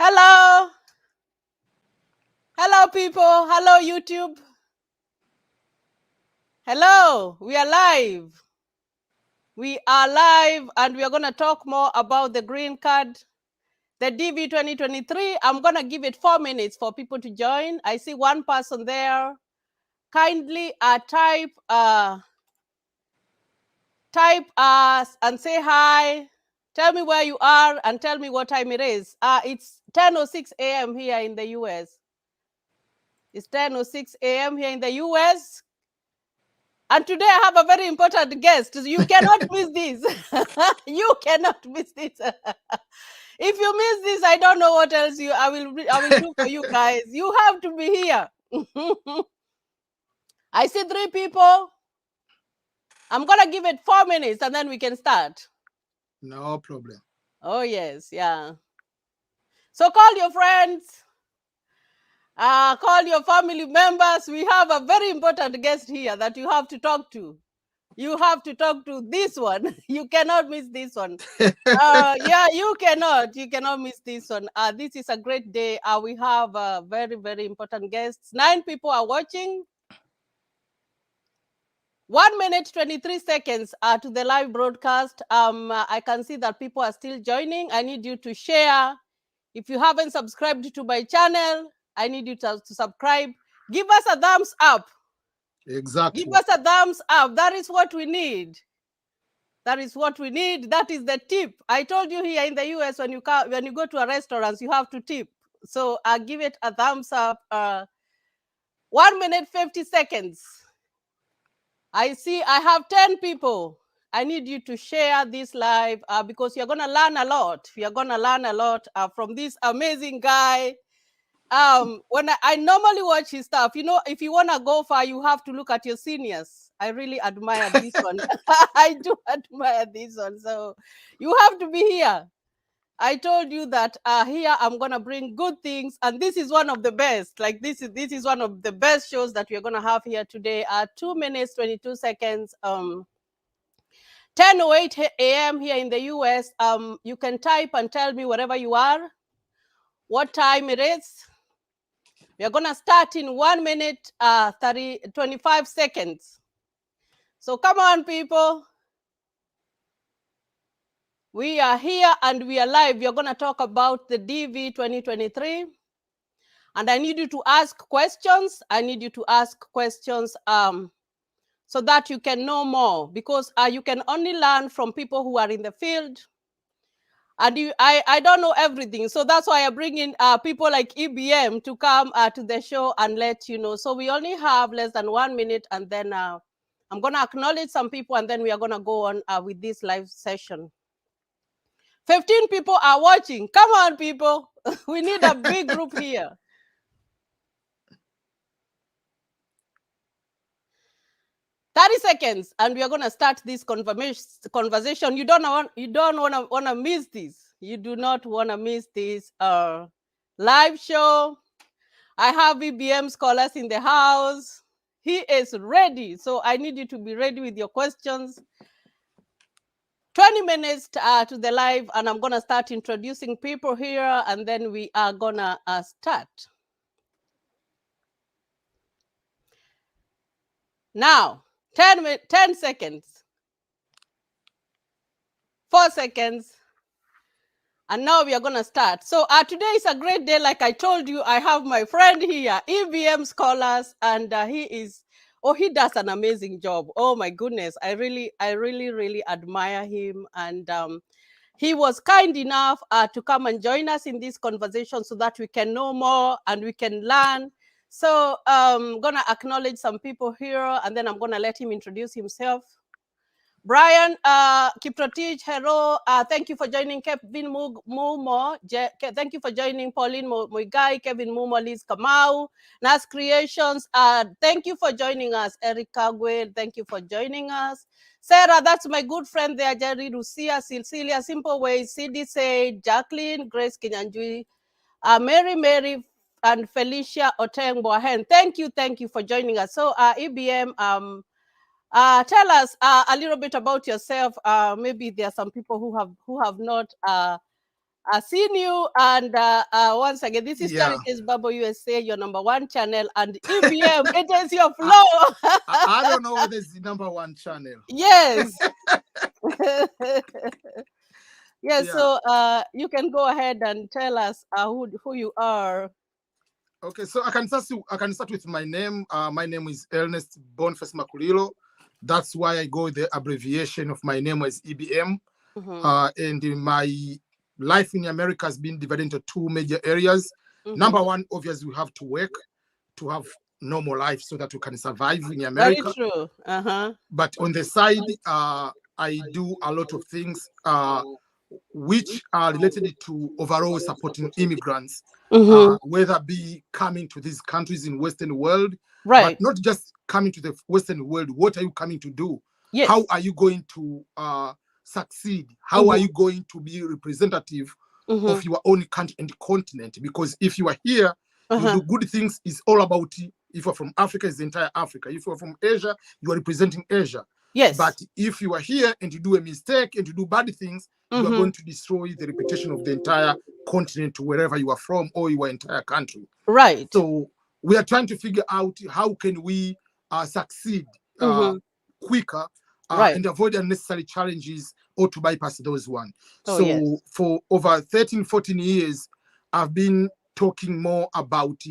Hello. Hello, people. Hello, YouTube. Hello. We are live. We are live, and we are going to talk more about the green card, the DV 2023. I'm going to give it 4 minutes for people to join. I see one person there. Kindly type and say hi. Tell me where you are and tell me what time it is. It's 10:06 a.m. here in the U.S. It's 10:06 a.m. here in the U.S. And today I have a very important guest. You cannot miss this. You cannot miss this. If you miss this, I don't know what else I will do for you guys. You have to be here. I see 3 people. I'm gonna give it 4 minutes and then we can start. No problem. Oh yes, yeah. So call your friends. Call your family members. We have a very important guest here that you have to talk to. You have to talk to this one. You cannot miss this one. Yeah, you cannot miss this one. This is a great day. We have very, very important guests. 9 people are watching. 1 minute 23 seconds to the live broadcast. I can see that people are still joining. I need you to share. If you haven't subscribed to my channel, I need you to subscribe. Give us a thumbs up. Exactly. Give us a thumbs up. That is what we need. That is what we need. That is the tip. I told you here in the US, when you go to a restaurant, you have to tip. So I'll give it a thumbs up. 1 minute 50 seconds. I see I have 10 people. I need you to share this live because you're gonna learn a lot. You're gonna learn a lot from this amazing guy. When I normally watch his stuff, you know, if you wanna go far, you have to look at your seniors. I really admire this one. I do admire this one. So you have to be here. I told you that here I'm gonna bring good things, and this is one of the best. Like this is one of the best shows that we're gonna have here today. 2 minutes 22 seconds. 10:08 a.m. here in the US. You can type and tell me wherever you are, what time it is. We are gonna start in 1 minute 25 seconds. So come on, people. We are here and we are live. We are gonna talk about the DV 2023. And I need you to ask questions. I need you to ask questions so that you can know more, because you can only learn from people who are in the field. And I don't know everything. So that's why I bring in people like EBM to come to the show and let you know. So we only have less than 1 minute, and then I'm going to acknowledge some people, and then we are going to go on with this live session. 15 people are watching. Come on, people. We need a big group here. 30 seconds, and we are going to start this conversation. You don't want to miss this. You do not want to miss this live show. I have EBM Scholars in the house. He is ready. So I need you to be ready with your questions. 20 minutes to the live, and I'm going to start introducing people here, and then we are going to start. Now, 10 seconds. 4 seconds. And now we are going to start. So today is a great day. Like I told you, I have my friend here, EBM Scholars, and he does an amazing job. Oh my goodness. I really admire him. And he was kind enough to come and join us in this conversation so that we can know more and we can learn. So I'm going to acknowledge some people here, and then I'm going to let him introduce himself. Brian Kiprotich, hello. Thank you for joining. Kevin Mumo. Thank you for joining. Pauline Muigai, Kevin Mumo, Liz Kamau, Nas Creations. Thank you for joining us. Eric Kagwe, thank you for joining us. Sarah, that's my good friend there. Jerry Lucia, Cecilia, Simple Ways, CD Say, Jacqueline, Grace Kinyanjui, Mary, and Felicia Oteng Boahen. Thank you for joining us. So EBM, tell us a little bit about yourself. Maybe there are some people who have not seen you, and once again, this is Yeah. Charities Bubble USA, your #1 channel, and EBM, it is your flow. I don't know whether it's the #1 channel. Yes. Yeah, Yeah. so you can go ahead and tell us who you are. Okay, so I can start with my name. My name is Ernest Boniface Makulilo. That's why I go with the abbreviation of my name as EBM. And my life in America has been divided into two major areas. Number one, obviously, we have to work to have normal life so that we can survive in America. Very true. But on the side, I do a lot of things which are related to overall supporting immigrants, whether be coming to these countries in Western world, Right. but not just coming to the Western world. What are you coming to do? Yes. How are you going to succeed? How are you going to be representative of your own country and continent? Because if you are here, you do good things. It's all about, if you're from Africa, it's the entire Africa. If you're from Asia, you are representing Asia. Yes. But if you are here and you do a mistake and you do bad things, you are going to destroy the reputation of the entire continent, wherever you are from, or your entire country. Right. So we are trying to figure out how can we succeed quicker and avoid unnecessary challenges or to bypass those ones. So for over 13, 14 years, I've been talking more about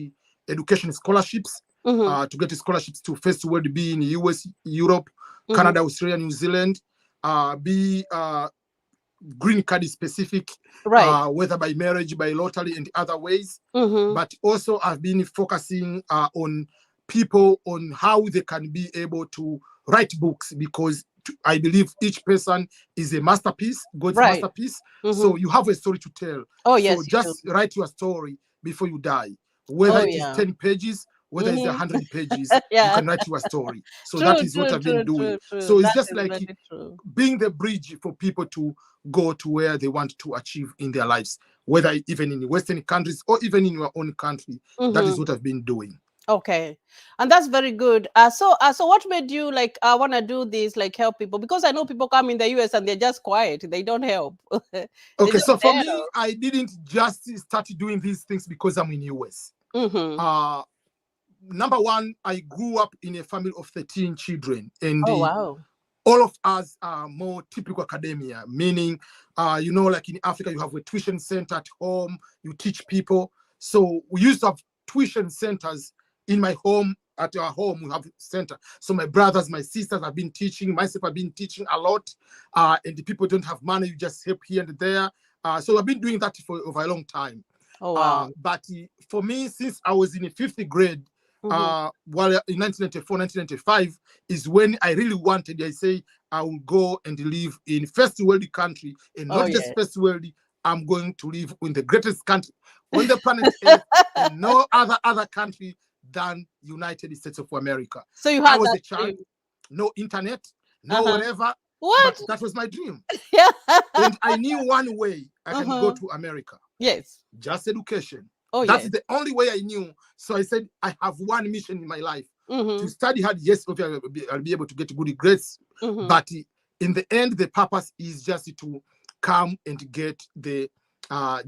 education scholarships, to get scholarships to first world, be in US, Europe, Canada, Australia, New Zealand, be green card specific, whether by marriage, by lottery, and other ways. But also I've been focusing on people, on how they can be able to write books, because I believe each person is a masterpiece, God's masterpiece. So you have a story to tell. Oh, yes. So just write your story before you die. Whether it is 10 pages, whether it's 100 pages, you can write your story. So that is what I've been doing. So it's just like being the bridge for people to go to where they want to achieve in their lives, whether even in Western countries or even in your own country. That is what I've been doing. Okay, and that's very good. So what made you like want to do this, like help people? Because I know people come in the US and they're just quiet; they don't help. Okay, so for me, I didn't just start doing these things because I'm in US. Number one, I grew up in a family of 13 children, and all of us are more typical academia, meaning, like in Africa, you have a tuition center at home, you teach people. So we used to have tuition centers in my home. At our home, we have a center. So my brothers, my sisters have been teaching, myself have been teaching a lot. And the people don't have money, you just help here and there. So I've been doing that for over a long time. But for me, since I was in the 5th grade, while in 1994, 1995 is when I really wanted, I say, I will go and live in first world country, and not just first world, I'm going to live in the greatest country on the planet Earth, and no other country than United States of America. So you had I was a child, no internet, no whatever. What? But that was my dream. And I knew one way I can go to America. Yes. Just education. Oh, that's the only way I knew. So I said, I have one mission in my life, to study hard. Yes, okay, I'll be able to get good grades. But in the end, the purpose is just to come and get the,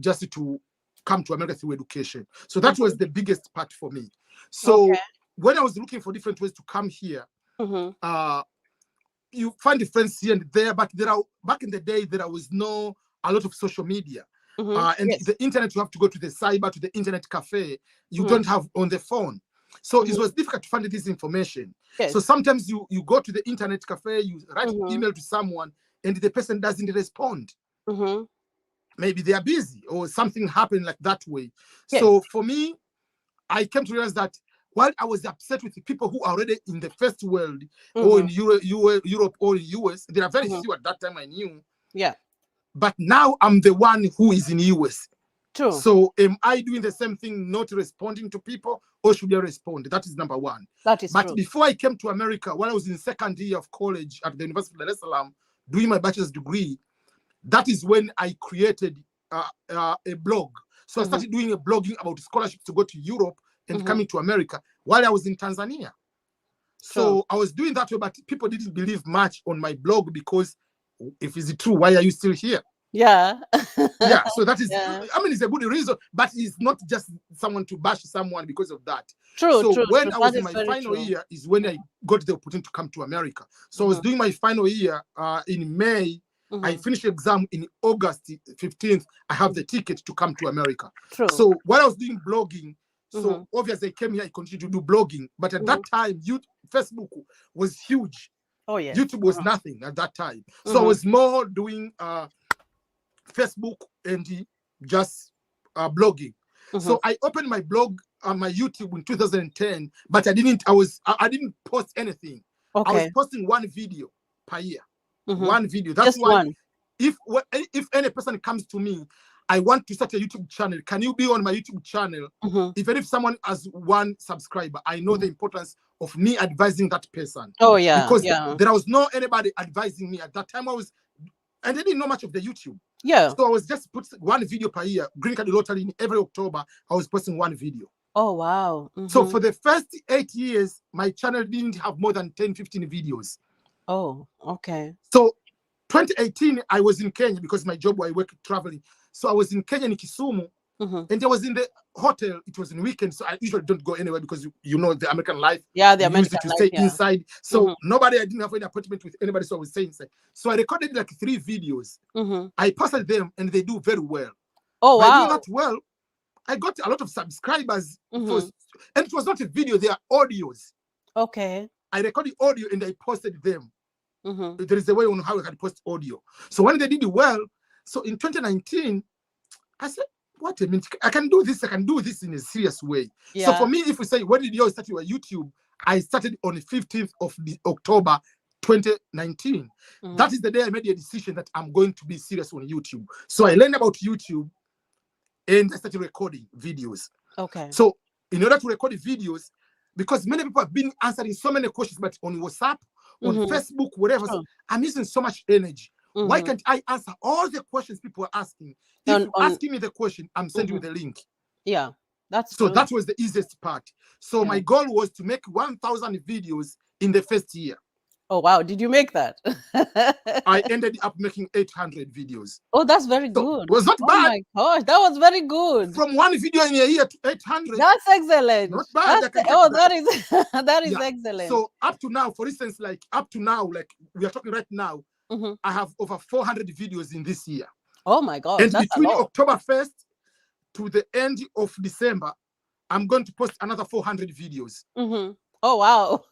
just to come to America through education. So that was the biggest part for me. So when I was looking for different ways to come here, you find the friends here and there, but back in the day, there was a lot of social media. And the internet, you have to go to the cyber, to the internet cafe. You don't have on the phone. So it was difficult to find this information. So sometimes you go to the internet cafe, you write an email to someone, and the person doesn't respond. Maybe they are busy or something happened like that way. So for me, I came to realize that while I was upset with the people who are already in the first world, or in Europe or in US, there are very few at that time I knew. But now I'm the one who is in US. True. So am I doing the same thing, not responding to people, or should I respond? That is number one. That is But true. before I came to America, when I was in second year of college at the University of Dar es Salaam, doing my bachelor's degree, that is when I created a blog. So I started doing a blogging about scholarships to go to Europe and coming to America while I was in Tanzania. So I was doing that way, but people didn't believe much on my blog, because if it's true, why are you still here? Yeah. Yeah, so that is, Yeah. I mean, it's a good reason, but it's not just someone to bash someone because of that. True, So true, when true. I was That in is my very final true. year is when I got the opportunity to come to America. So I was doing my final year in May. I finished the exam in August 15th. I have the ticket to come to America. True. So while I was doing blogging, so obviously I came here, I continued to do blogging. But at that time, Facebook was huge. Oh, yes. YouTube was nothing at that time. So I was more doing Facebook and just blogging. So I opened my blog on my YouTube in 2010, but I didn't post anything. Okay. I was posting one video per year. One video. That's Just why one. If any person comes to me, I want to start a YouTube channel. Can you be on my YouTube channel? Even if someone has 1 subscriber, I know the importance of me advising that person. Oh, yeah. Because there was no anybody advising me at that time. I didn't know much of the YouTube. Yeah. So I was just putting one video per year. Green Card Lottery, in every October, I was posting one video. Oh, wow. So for the first 8 years, my channel didn't have more than 10, 15 videos. Oh, okay. So 2018, I was in Kenya because my job, I work traveling. So I was in Kenya, in Kisumu, and I was in the hotel. It was in weekend, so I usually don't go anywhere because you know the American life. Yeah, the American life. Stay inside. So I didn't have any appointment with anybody, so I was staying inside. So I recorded like 3 videos. I posted them, and they do very well. Oh, wow. By doing that well, I got a lot of subscribers. And it was not a video; they are audios. Okay. I recorded audio and I posted them. There is a way on how I can post audio. So when they did well, so in 2019, I said, what a minute, I can do this in a serious way. Yeah. So for me, if we say, when did you start your YouTube? I started on the 15th of October 2019. That is the day I made a decision that I'm going to be serious on YouTube. So I learned about YouTube and I started recording videos. Okay. So in order to record videos, because many people have been answering so many questions, but on WhatsApp, on Facebook, whatever, I'm using so much energy. Why can't I answer all the questions people are asking? If you're asking me the question, I'm sending you the link. Yeah, that's so good. That was the easiest part. So my goal was to make 1,000 videos in the first year. Oh, wow. Did you make that? I ended up making 800 videos. Oh, that's very good. It was not bad. Oh, my gosh. That was very good. From 1 video in a year to 800. That's excellent. Not bad. That is excellent. So up to now, for instance, like we are talking right now, I have over 400 videos in this year. Oh, my God. And between October 1st to the end of December, I'm going to post another 400 videos. Oh, wow.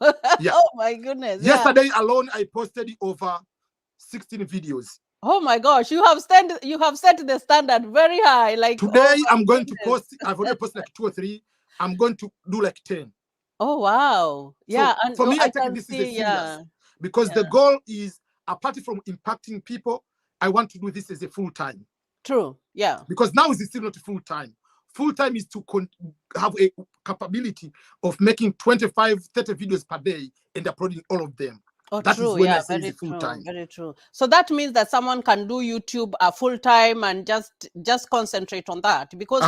Yeah. Oh, my goodness. Yesterday alone, I posted over 16 videos. Oh, my gosh. You have set the standard very high. Like today, I'm going to post, I've already posted like 2 or 3. I'm going to do like 10. Oh, wow. Yeah. So and for me, I take this as a serious. Because the goal is, apart from impacting people, I want to do this as a full-time. True. Yeah. Because now it's still not full-time. Full-time is to have a capability of making 25, 30 videos per day and uploading all of them. Oh, that true. Is when Yeah, I say very it's full-time. Very true. So that means that someone can do YouTube full-time and just concentrate on that. Because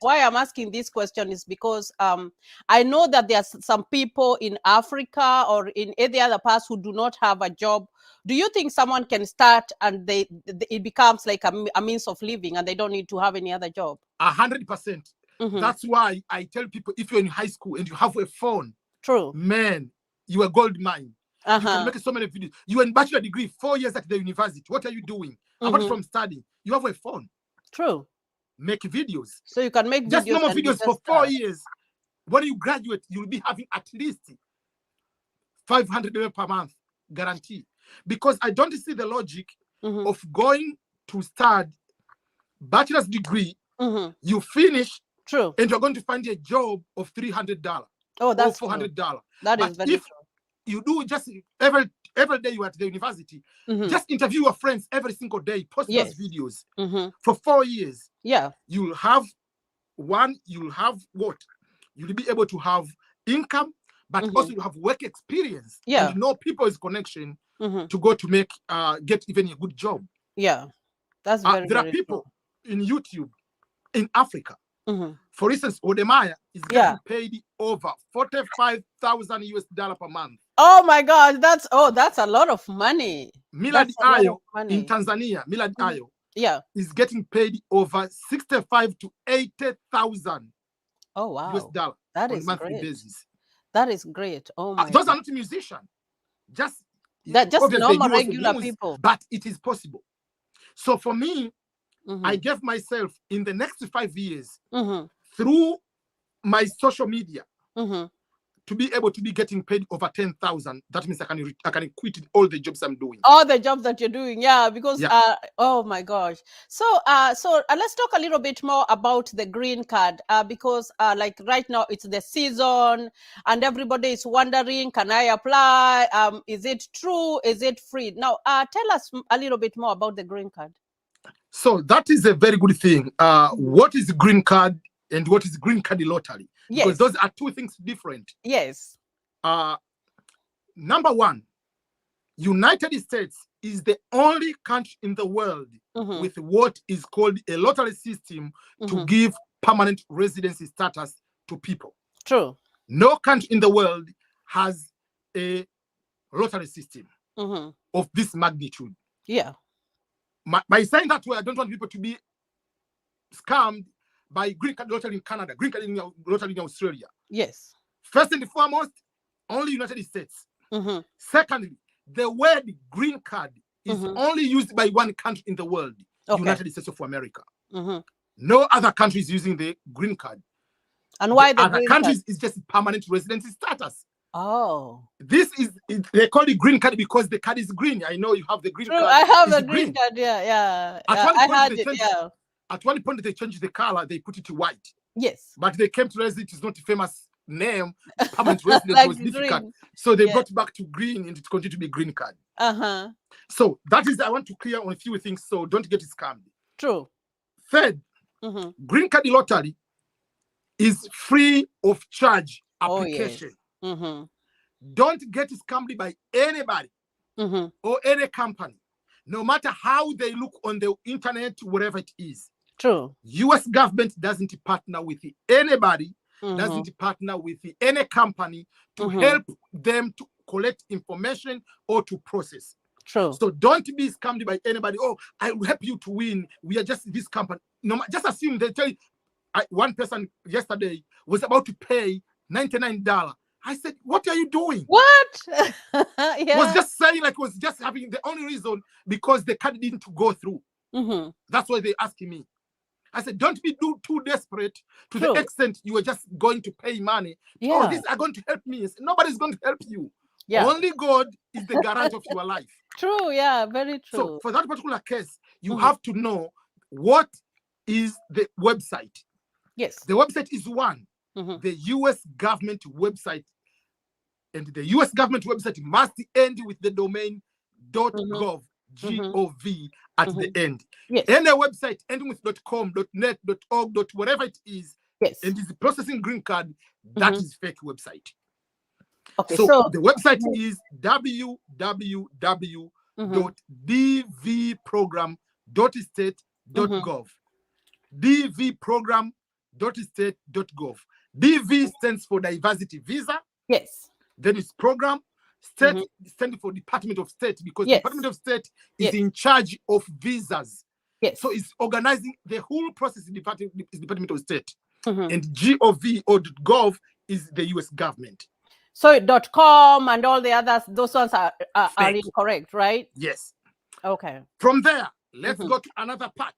why I'm asking this question is because I know that there are some people in Africa or in any other parts who do not have a job. Do you think someone can start and it becomes like a means of living and they don't need to have any other job? 100%. That's why I tell people, if you're in high school and you have a phone, true, man, you are gold mine. You can make so many videos. You are in bachelor degree, 4 years at the university. What are you doing? Apart from studying, you have a phone. True. Make videos. So you can make just normal videos for 4 years. When you graduate, you'll be having at least $500 per month guarantee. Because I don't see the logic of going to start bachelor's degree, you finish, true, and you're going to find a job of $300. Oh, that's $400. That is very true. You do just every day you are at the university, just interview your friends every single day, post those videos for 4 years. Yeah. You'll have what? You'll be able to have income, but also you have work experience. Yeah. And you know people's connection to go to get even a good job. Yeah. That's there are people in YouTube in Africa. For instance, Odemaya is getting paid over $45,000 per month. Oh my gosh, that's a lot of money. Millard Ayo in Tanzania, is getting paid over 65 to 80,000. Oh wow, US dollar that on is monthly great. basis. That is great. Oh my Those God. are not musicians, just Normal regular people. but it is possible. So for me, Mm-hmm. I gave myself in the next 5 years Mm-hmm. through my social media Mm-hmm. to be able to be getting paid over 10,000. That means I can quit all the jobs I'm doing. All the jobs that you're doing, because oh my gosh. So let's talk a little bit more about the green card, because like right now it's the season and everybody is wondering, can I apply? Is it true? Is it free? Now, tell us a little bit more about the green card. So that is a very good thing. What is green card and what is green card lottery? Because those are two things different. Yes. Number one, United States is the only country in the world with what is called a lottery system to give permanent residency status to people. True. No country in the world has a lottery system of this magnitude. Yeah. By saying that way, I don't want people to be scammed by green card lottery in Canada, green card lottery in Australia. Yes. First and foremost, only United States. Secondly, the word green card is only used by one country in the world, United States of America. No other country is using the green card. And why the other countries is just permanent residency status. Oh. They call it green card because the card is green. I know you have the green card. I have the green card, yeah. At one point they changed the color, they put it to white. Yes. But they came to realize it is not a famous name. Permanent residence was difficult. Green. So they brought back to green and it continued to be green card. So that is, I want to clear on a few things so don't get scammed. True. Third, green card lottery is free of charge application. Don't get scammed by anybody or any company, no matter how they look on the internet, whatever it is. True. US government doesn't partner with anybody, doesn't partner with any company to help them to collect information or to process. True. So don't be scammed by anybody. Oh, I will help you to win. We are just this company. No, just assume they tell you. One person yesterday was about to pay $99. I said, what are you doing? What? Was just saying like was just having the only reason because the card didn't go through. That's why they asking me. I said, don't be too desperate to the extent you are just going to pay money. Oh, these are going to help me. Nobody's going to help you. Only God is the guarant of your life. True, very true. So for that particular case, you have to know what is the website. Yes. The website is one, the US government website. And the US government website must end with the domain .gov, G-O-V at the end. Yes. Any website ending with .com, .net, .org, .whatever it is, and is processing green card, that is fake website. Okay, so the website is www.dvprogram.state.gov. dvprogram.state.gov. DV stands for diversity visa. Yes. Then it's program. State stands for Department of State because Department of State is in charge of visas. Yes. So it's organizing the whole process in Department of State. And GOV or .gov is the US government. So .com and all the others, those ones are incorrect, right? Yes. Okay. From there, let's go to another part.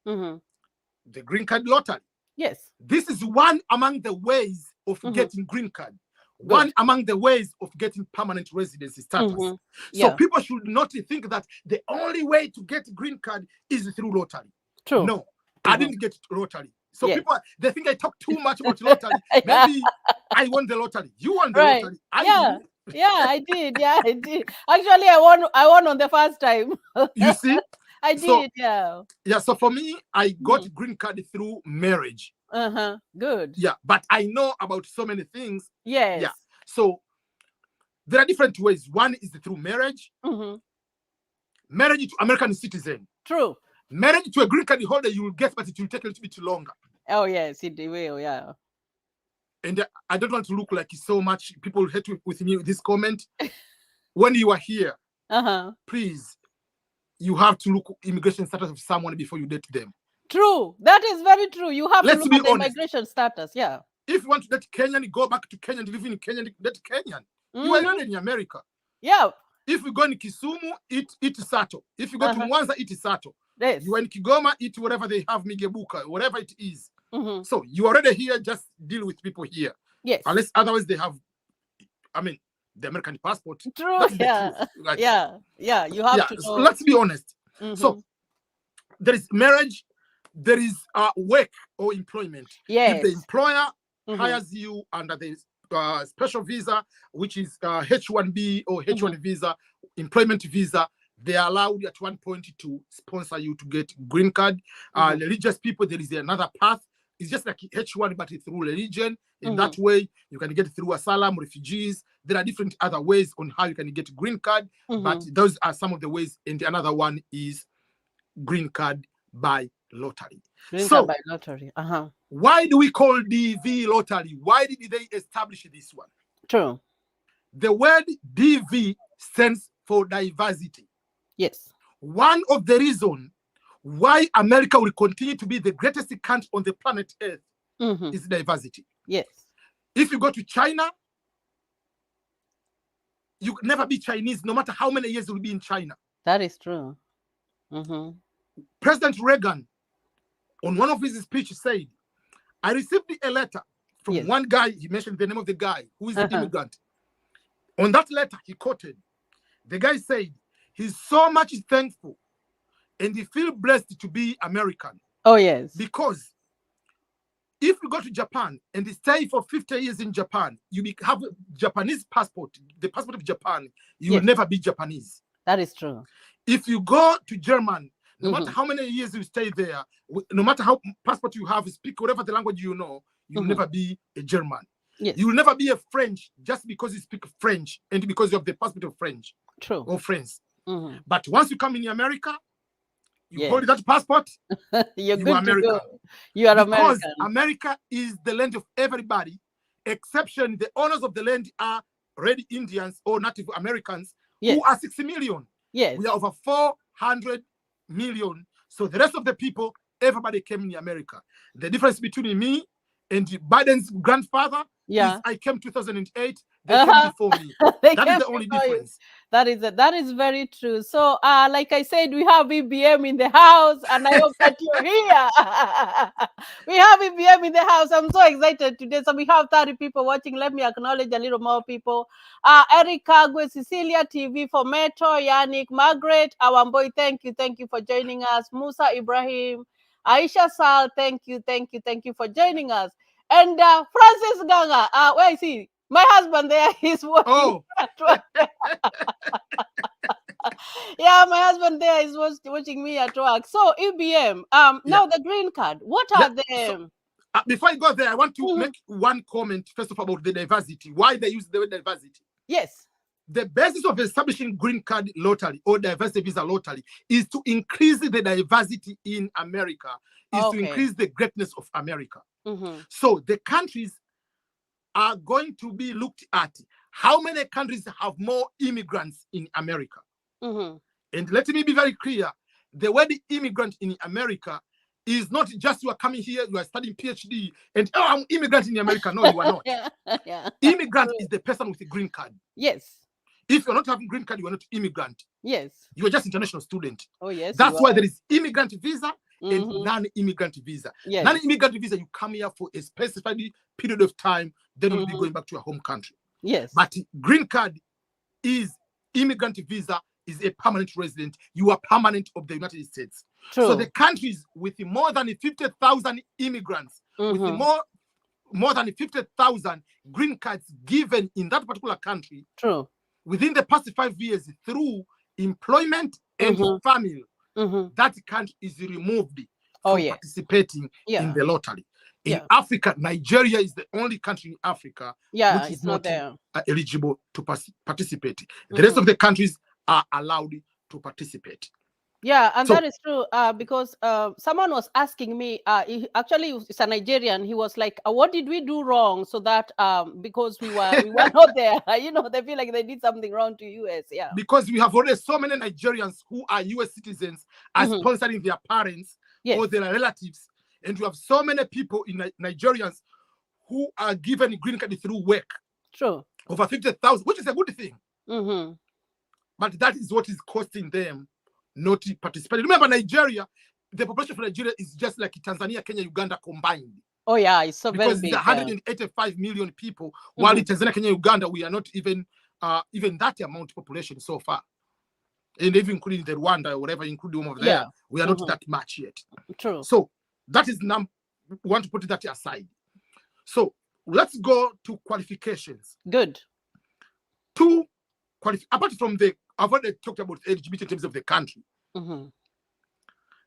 The green card lottery. Yes. This is one among the ways of getting green card. One among the ways of getting permanent residency status. So people should not think that the only way to get green card is through lottery. True. No, I didn't get lottery. So people, they think I talk too much about lottery. Maybe I won the lottery. You won the lottery. I did. I did. Actually, I won on the first time. You see? I did, Yeah, so for me, I got green card through marriage. Good. Yeah, but I know about so many things. Yes. Yeah. So there are different ways. One is through marriage. Marriage to American citizen. True. Marriage to a green card holder you will get, but it will take a little bit longer. Oh yes, it will. Yeah. And I don't want to look like so much people hate with me with this comment. When you are here, please you have to look immigration status of someone before you date them. True. That is very true. You have to look at the immigration status. Yeah. If you want to date Kenyan, go back to Kenya and live in Kenya, date Kenyan. You are already in America. Yeah. If you go in Kisumu, eat sato. If you go to Mwanza, eat sato. Yes. You are in Kigoma, eat whatever they have, migebuka, whatever it is. So you're already here, just deal with people here. Yes. Unless otherwise they have, I mean, the American passport. True. Yeah. Like, yeah. You have to know. So let's be honest. So there is marriage, there is work or employment. Yes. If the employer hires you under the special visa, which is H1B or H1 visa, employment visa, they are allowed at one point to sponsor you to get green card. Religious people, there is another path. It's just like H1, but through religion. In that way, you can get through asylum, refugees. There are different other ways on how you can get green card, but those are some of the ways. And the another one is green card by lottery. Green card by lottery. Why do we call DV lottery? Why did they establish this one? True. The word DV stands for diversity. Yes. One of the reasons why America will continue to be the greatest country on the planet Earth is diversity. Yes. If you go to China, you can never be Chinese, no matter how many years you will be in China. That is true. President Reagan, on one of his speeches, said, I received a letter from one guy. He mentioned the name of the guy who is an immigrant. On that letter, he quoted, the guy said, he's so much thankful and he feels blessed to be American. Oh, yes. Because if you go to Japan and stay for 50 years in Japan, you have a Japanese passport, the passport of Japan, you will never be Japanese. That is true. If you go to Germany, no matter how many years you stay there, no matter how passport you have, speak whatever the language you know, you will never be a German. Yes. You will never be a French just because you speak French and because you have the passport of French. True. Or France. But once you come in America, you hold that passport, you're you are American. To go. You are because American. America is the land of everybody, exception the owners of the land are Red Indians or Native Americans who are 60 million. Yes. We are over 400 million. So the rest of the people, everybody came in America. The difference between me and Biden's grandfather is I came 2008. They came before me. That is the only difference. That is very true. So, like I said, we have EBM in the house, and I hope that you're here. We have EBM in the house. I'm so excited today. So we have 30 people watching. Let me acknowledge a little more people. Erica, Cecilia TV for Metro, Yannick, Margaret, Awamboy, thank you for joining us. Musa Ibrahim, Aisha Sal, thank you for joining us. And Francis Ganga, where is he? My husband there, he's watching. Yeah, my husband there is watching me at work. So EBM, now the green card, what are the... So, before I go there, I want to make one comment, first of all, about the diversity. Why they use the word diversity? Yes. The basis of establishing green card lottery or diversity visa lottery is to increase the diversity in America, to increase the greatness of America. So the countries are going to be looked at. How many countries have more immigrants in America? And let me be very clear. The word immigrant in America is not just you are coming here, you are studying PhD, and I'm immigrant in America. No, you are not. Immigrant is the person with a green card. Yes. If you're not having green card, you are not immigrant. Yes. You are just international student. Oh, yes. That's why there is immigrant visa and non-immigrant visa. Yes. Non-immigrant visa, you come here for a specified period of time, then you'll be going back to your home country. Yes. But green card is immigrant visa, is a permanent resident. You are permanent of the United States. True. So the countries with more than 50,000 immigrants, with more than 50,000 green cards given in that particular country, within the past 5 years through employment and family, that country is removed from participating in the lottery. In Africa, Nigeria is the only country in Africa which is not eligible to participate. The rest of the countries are allowed to participate. Yeah, and So that is true because someone was asking me, actually it's a Nigerian, he was like, what did we do wrong so that because we were not there, they feel like they did something wrong to US. Yeah. because we have already so many Nigerians who are US citizens are sponsoring their parents or their relatives, and we have so many people in Nigerians who are given green card through work. True. Over 50,000, which is a good thing. Mm-hmm. But that is what is costing them not to participate. Remember, Nigeria, the population of Nigeria is just like Tanzania, Kenya, Uganda combined. Oh yeah, it's so because very big. Because there are 185 million people, while in Tanzania, Kenya, Uganda, we are not even that amount of population so far. And even including the Rwanda or whatever, including over there, we are not that much yet. True. So that is we want to put that aside. So let's go to qualifications. Good. Apart from I've already talked about LGBT in terms of the country.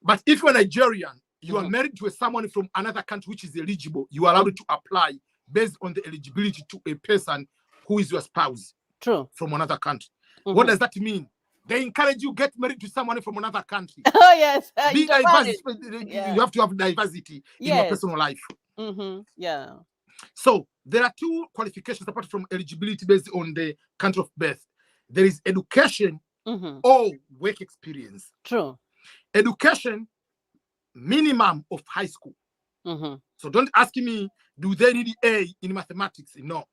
But if you're Nigerian, you are married to someone from another country which is eligible, you are allowed to apply based on the eligibility to a person who is your spouse. True. From another country. What does that mean? They encourage you get married to someone from another country. Oh yes. Be diverse. You have to have diversity in your personal life. Yeah. So there are two qualifications apart from eligibility based on the country of birth. There is education or work experience. True. Education, minimum of high school. So don't ask me, do they need A in mathematics? No.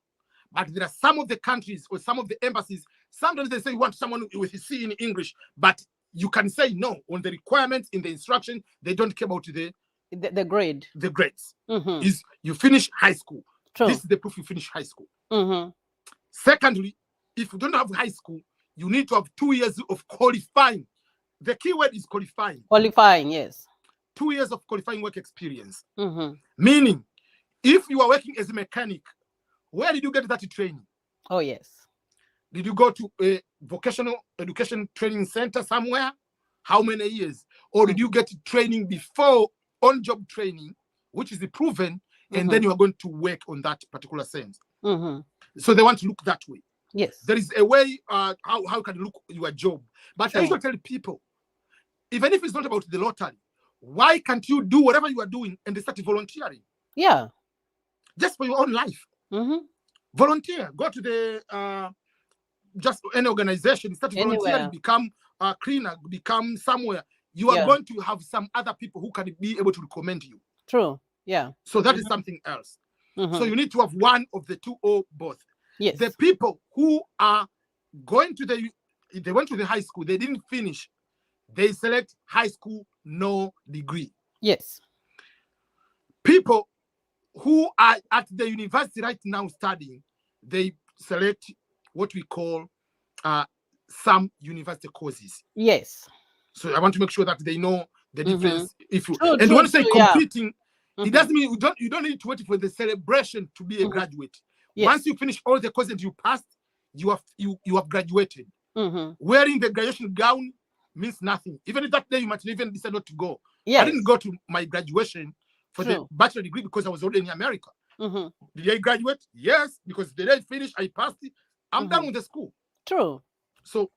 But there are some of the countries or some of the embassies, sometimes they say you want someone with a C in English, but you can say no. On the requirements in the instruction, they don't care about the grade. The grades. Is you finish high school. True. This is the proof you finish high school. Secondly, if you don't have high school, you need to have 2 years of qualifying. The key word is qualifying. Qualifying, yes. 2 years of qualifying work experience. Meaning, if you are working as a mechanic, where did you get that training? Oh, yes. Did you go to a vocational education training center somewhere? How many years? Or did you get training before, on-job training, which is proven, and then you are going to work on that particular sense? So they want to look that way. Yes. There is a way how can you look your job. But I usually tell people, even if it's not about the lottery, why can't you do whatever you are doing and start volunteering? Yeah. Just for your own life. Volunteer. Go to the just any organization, start volunteering, become a cleaner, become somewhere. You are going to have some other people who can be able to recommend you. True. Yeah. So that is something else. So you need to have one of the two or both. Yes. The people who are going to they went to the high school, they didn't finish. They select high school, no degree. Yes. People who are at the university right now studying, they select what we call some university courses. Yes. So I want to make sure that they know the difference. If you when you say competing, it doesn't mean you don't need to wait for the celebration to be a graduate. Yes. Once you finish all the courses you passed, you have graduated. Wearing the graduation gown means nothing. Even if that day you might even decide not to go. Yes. I didn't go to my graduation for the bachelor degree because I was already in America. Did I graduate? Yes, because the day I finished, I passed it. I'm done with the school. True. So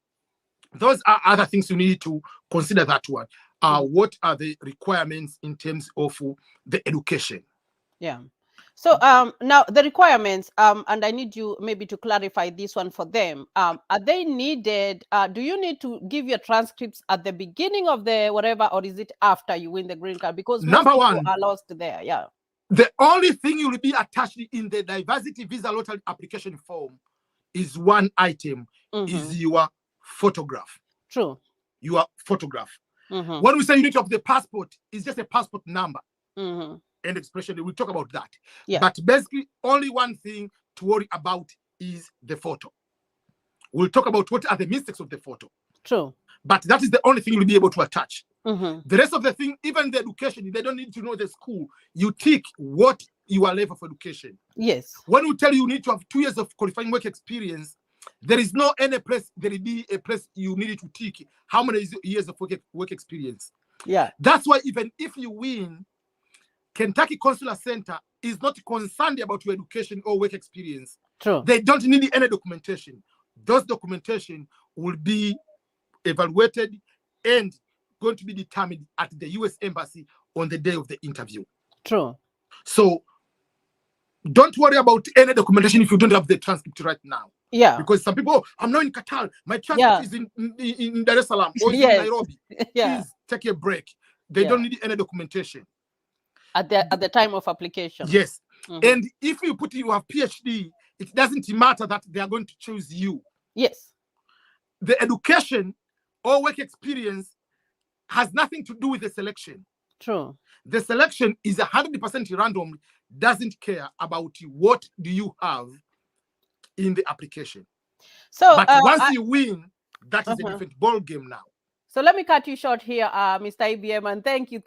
those are other things you need to consider that one. What are the requirements in terms of the education? Yeah. So now the requirements, and I need you maybe to clarify this one for them. Are they needed? Do you need to give your transcripts at the beginning of the whatever, or is it after you win the green card? Because number one are lost there. Yeah. The only thing you will be attached in the diversity visa lottery application form is one item, is your photograph. True. Your photograph. When we say you need to have the passport, it's just a passport number. And expression, we'll talk about that. Yeah. But basically, only one thing to worry about is the photo. We'll talk about what are the mistakes of the photo. True. But that is the only thing you'll be able to attach. The rest of the thing, even the education, they don't need to know the school. You tick what your level of education. Yes. When we tell you need to have 2 years of qualifying work experience, there is no any place, there will be a place you need to tick how many years of work experience. Yeah. That's why even if you win, Kentucky Consular Center is not concerned about your education or work experience. True. They don't need any documentation. Those documentation will be evaluated and going to be determined at the US Embassy on the day of the interview. True. So don't worry about any documentation if you don't have the transcript right now. Yeah. Because some people, I'm not in Qatar, my transcript is in Dar es Salaam or in Nairobi. Please take a break. They don't need any documentation. At the time of application. Yes. And if you have PhD, it doesn't matter that they are going to choose you. Yes. The education or work experience has nothing to do with the selection. True. The selection is 100% random, doesn't care about what do you have in the application. So, but once you win, that is a different ball game now. So let me cut you short here, Mr. EBM, and thank you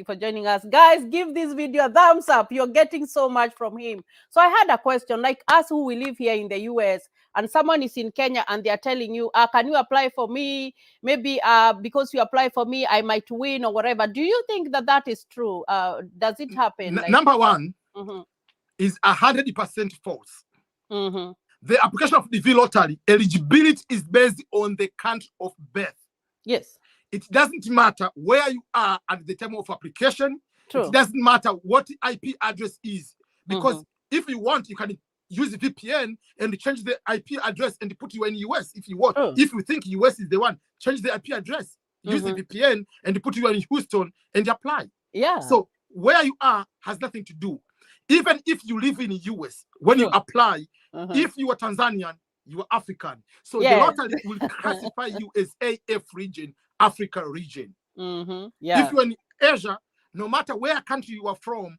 for joining us. Guys, give this video a thumbs up. You're getting so much from him. So I had a question, like us who we live here in the US, and someone is in Kenya and they are telling you, can you apply for me? Maybe because you apply for me, I might win or whatever. Do you think that is true? Does it happen? Number one is 100% false. The application of the V lottery, eligibility is based on the country of birth. Yes. It doesn't matter where you are at the time of application. True. It doesn't matter what the IP address is. Because if you want, you can use the VPN and change the IP address and put you in US if you want. If you think US is the one, change the IP address. Use the VPN and put you in Houston and apply. Yeah. So where you are has nothing to do. Even if you live in the US, when you apply, if you are Tanzanian, you are African. So the lottery will classify you as AF region, Africa region. If you're in Asia, no matter where country you are from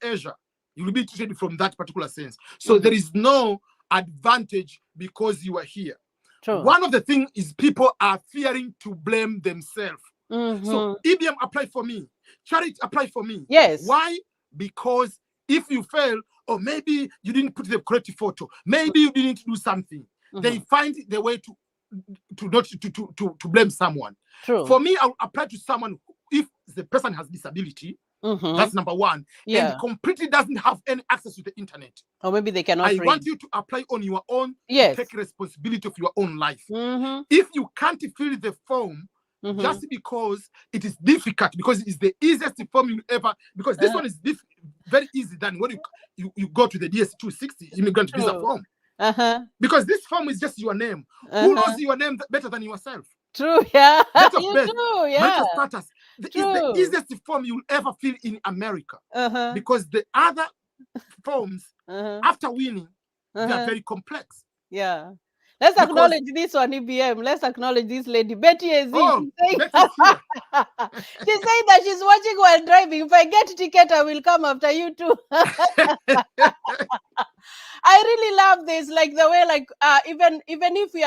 Asia. You will be treated from that particular sense. So there is no advantage because you are here. True. One of the things is people are fearing to blame themselves. So EBM apply for me. Charity apply for me. Yes. Why? Because if you fail, or maybe you didn't put the correct photo, maybe you didn't do something. They find the way to blame someone. True. For me, I'll apply to someone if the person has disability. That's number one. And completely doesn't have any access to the internet. Or maybe they cannot read. Want you to apply on your own. Yes. Take responsibility of your own life. If you can't fill the form, just because it is difficult, because it's the easiest form you ever, because this one is very easy than when you go to the DS-260 immigrant visa form. Because this form is just your name. Who knows your name better than yourself? True, yeah. You do, yeah. Mental status. It's the easiest form you'll ever fill in America. Because the other forms, after winning, they are very complex. Yeah. Let's acknowledge this one, EBM. Let's acknowledge this lady, Betty Ezi. She's saying that she's watching while driving. If I get a ticket, I will come after you too. I really love this, like the way, like even if we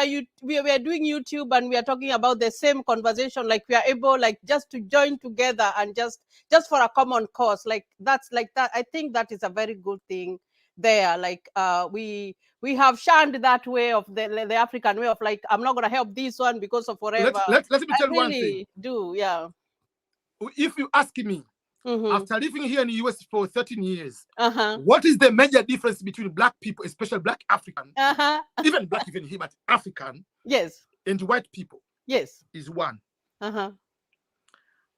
are doing YouTube and we are talking about the same conversation, like we are able, like, just to join together and just for a common cause, like that's like that. I think that is a very good thing there. Like we have shunned that way of the African way of, like, I'm not gonna help this one because of whatever. Let me tell you one thing. If you ask me, after living here in the US for 13 years, what is the major difference between black people, especially black African, even black, even here, but African, and white people? Yes, is one.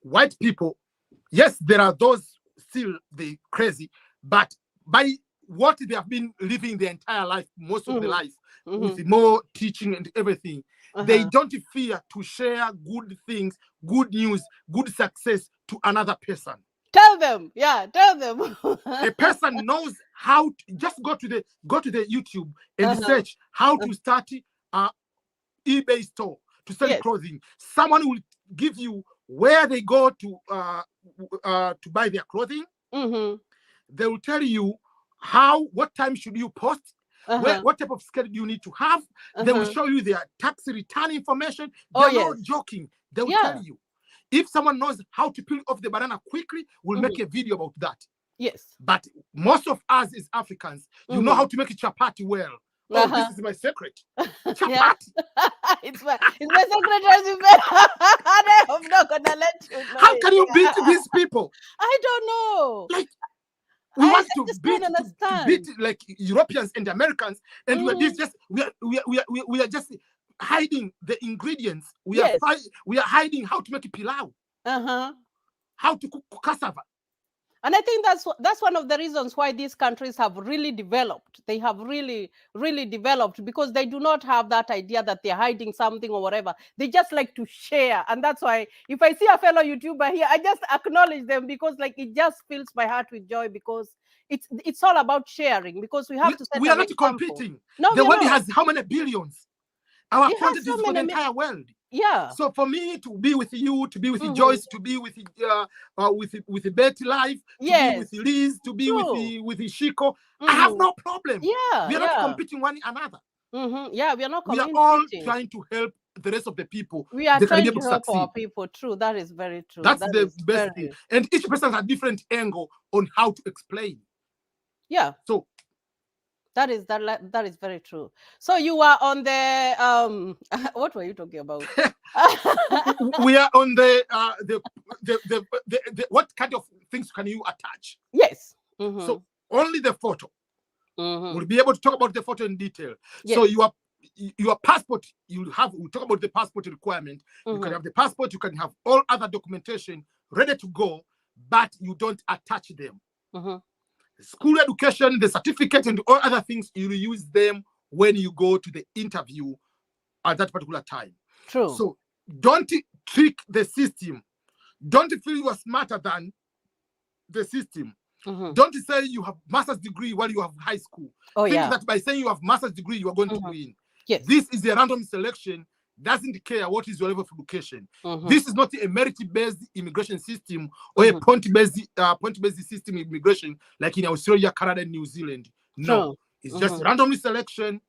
White people, yes, there are those still they crazy, but by what they have been living their entire life, most of their life, with more teaching and everything, they don't fear to share good things, good news, good success to another person. Tell them, tell them. A person knows how to just go to the YouTube and search how to start eBay store to sell clothing. Someone will give you where they go to buy their clothing. They will tell you what time should you post, what type of schedule you need to have. They will show you their tax return information. They're not joking. They will tell you. If someone knows how to peel off the banana quickly, we'll make a video about that. Yes. But most of us as Africans, you know how to make a chapati well. Oh, this is my secret. Chapati. It's my secret. I'm not gonna let you know. How can you beat these people? I don't know. Like, we want to beat like Europeans and Americans, and we are just hiding the ingredients. We are hiding how to make pilau, how to cook cassava. And I think that's one of the reasons why these countries have really developed. They have really, really developed, because they do not have that idea that they're hiding something or whatever. They just like to share. And that's why if I see a fellow YouTuber here, I just acknowledge them, because like it just fills my heart with joy, because it's all about sharing, because we have to set we are not competing. No, the world has how many billions? Our content is for the entire world. Yeah. So for me to be with you, to be with Joyce, to be with Betty Live, to be with Liz, to be with Shiko, I have no problem. Yeah. We are not competing one another. Yeah, we are not competing. We are all trying to help the rest of the people. We are trying to help our people. True. That is very true. That's the best thing. And each person has a different angle on how to explain. Yeah. So that is very true. So you are on the what were you talking about? We are on the what kind of things can you attach? Yes. So only the photo. We'll be able to talk about the photo in detail. Yes. So your passport, we'll talk about the passport requirement. You can have the passport, you can have all other documentation ready to go, but you don't attach them. School education, the certificate, and all other things, you will use them when you go to the interview at that particular time. True. So don't trick the system. Don't feel you are smarter than the system. Don't say you have master's degree while you have high school. Think that by saying you have master's degree, you are going to win. Yes. This is a random selection. Doesn't care what is your level of education. This is not a merit-based immigration system or a point-based system immigration like in Australia, Canada, and New Zealand. No, it's just randomly selection.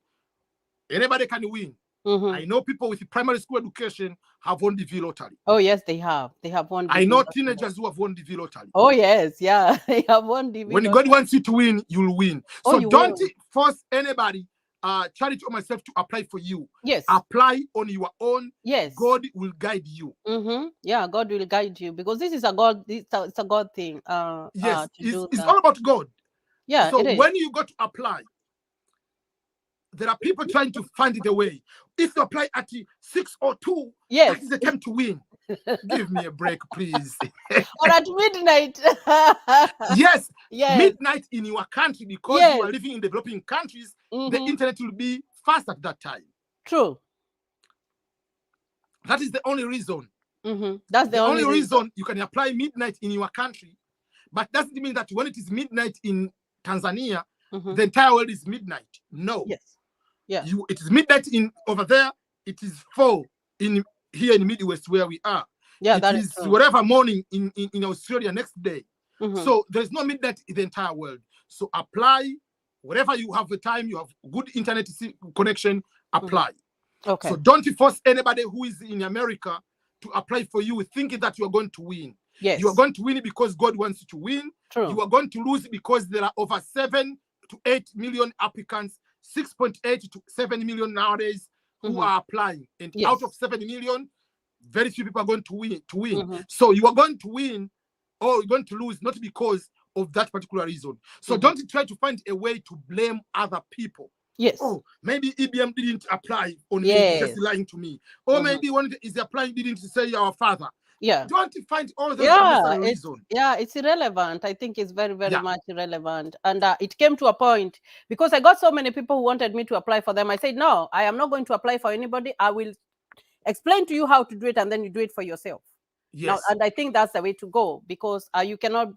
Anybody can win. I know people with primary school education have won the V lottery. Oh yes, they have. They have won. I know teenagers who have won the V lottery. Oh yes, yeah, they have won the V lottery. When God wants you to win, you'll win. So don't force anybody. Charity or myself to apply for you. Yes. Apply on your own. Yes. God will guide you. Yeah, God will guide you, because this is a God. It's a God thing. Yes, it's all about God. Yeah. So when you go to apply, there are people trying to find the way. If you apply at 6:02, that is the time to win. Give me a break, please. Or at midnight. Yes. Midnight in your country, because you are living in developing countries, the internet will be fast at that time. True. That is the only reason. That's the only reason you can apply midnight in your country, but doesn't mean that when it is midnight in Tanzania, the entire world is midnight. No. Yes. Yeah. It is midnight over there. It is 4 here in Midwest where we are. Yeah, that is true. Whatever morning in Australia next day. So there's no midnight in the entire world. So apply wherever you have the time, you have good internet connection, apply. Okay. So don't force anybody who is in America to apply for you thinking that you are going to win. Yes. You are going to win because God wants you to win. True. You are going to lose because there are over 7 to 8 million applicants, 6.8 to 7 million nowadays who are applying. And out of 7 million, very few people are going to win. So you are going to win or you're going to lose, not because of that particular reason. So don't try to find a way to blame other people. Yes. Oh, maybe EBM didn't apply on me, just lying to me. Or maybe one is applying didn't say our father. Yeah. Don't find all those reasons. Yeah, it's irrelevant. I think it's very, very much irrelevant. And it came to a point, because I got so many people who wanted me to apply for them. I said, no, I am not going to apply for anybody. I will explain to you how to do it, and then you do it for yourself. Yes. Now, and I think that's the way to go, because we cannot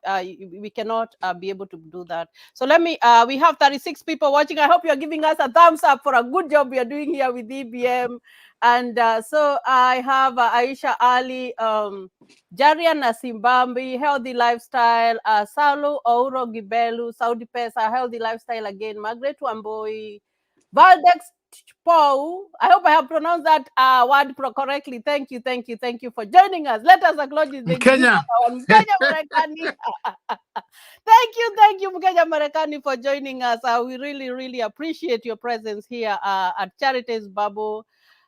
be able to do that. So let me, we have 36 people watching. I hope you're giving us a thumbs up for a good job we are doing here with EBM. And so I have Aisha Ali, Jariana Simbambi, Healthy Lifestyle, Salu Ouro Gibelu, Saudi Pesa, Healthy Lifestyle again, Margaret Wamboi, Valdex Paul. I hope I have pronounced that word correctly. Thank you for joining us. Let us acknowledge the Kenya Marekani. Thank you, Mkenya Marekani, for joining us. We really appreciate your presence here at Charities Bubble.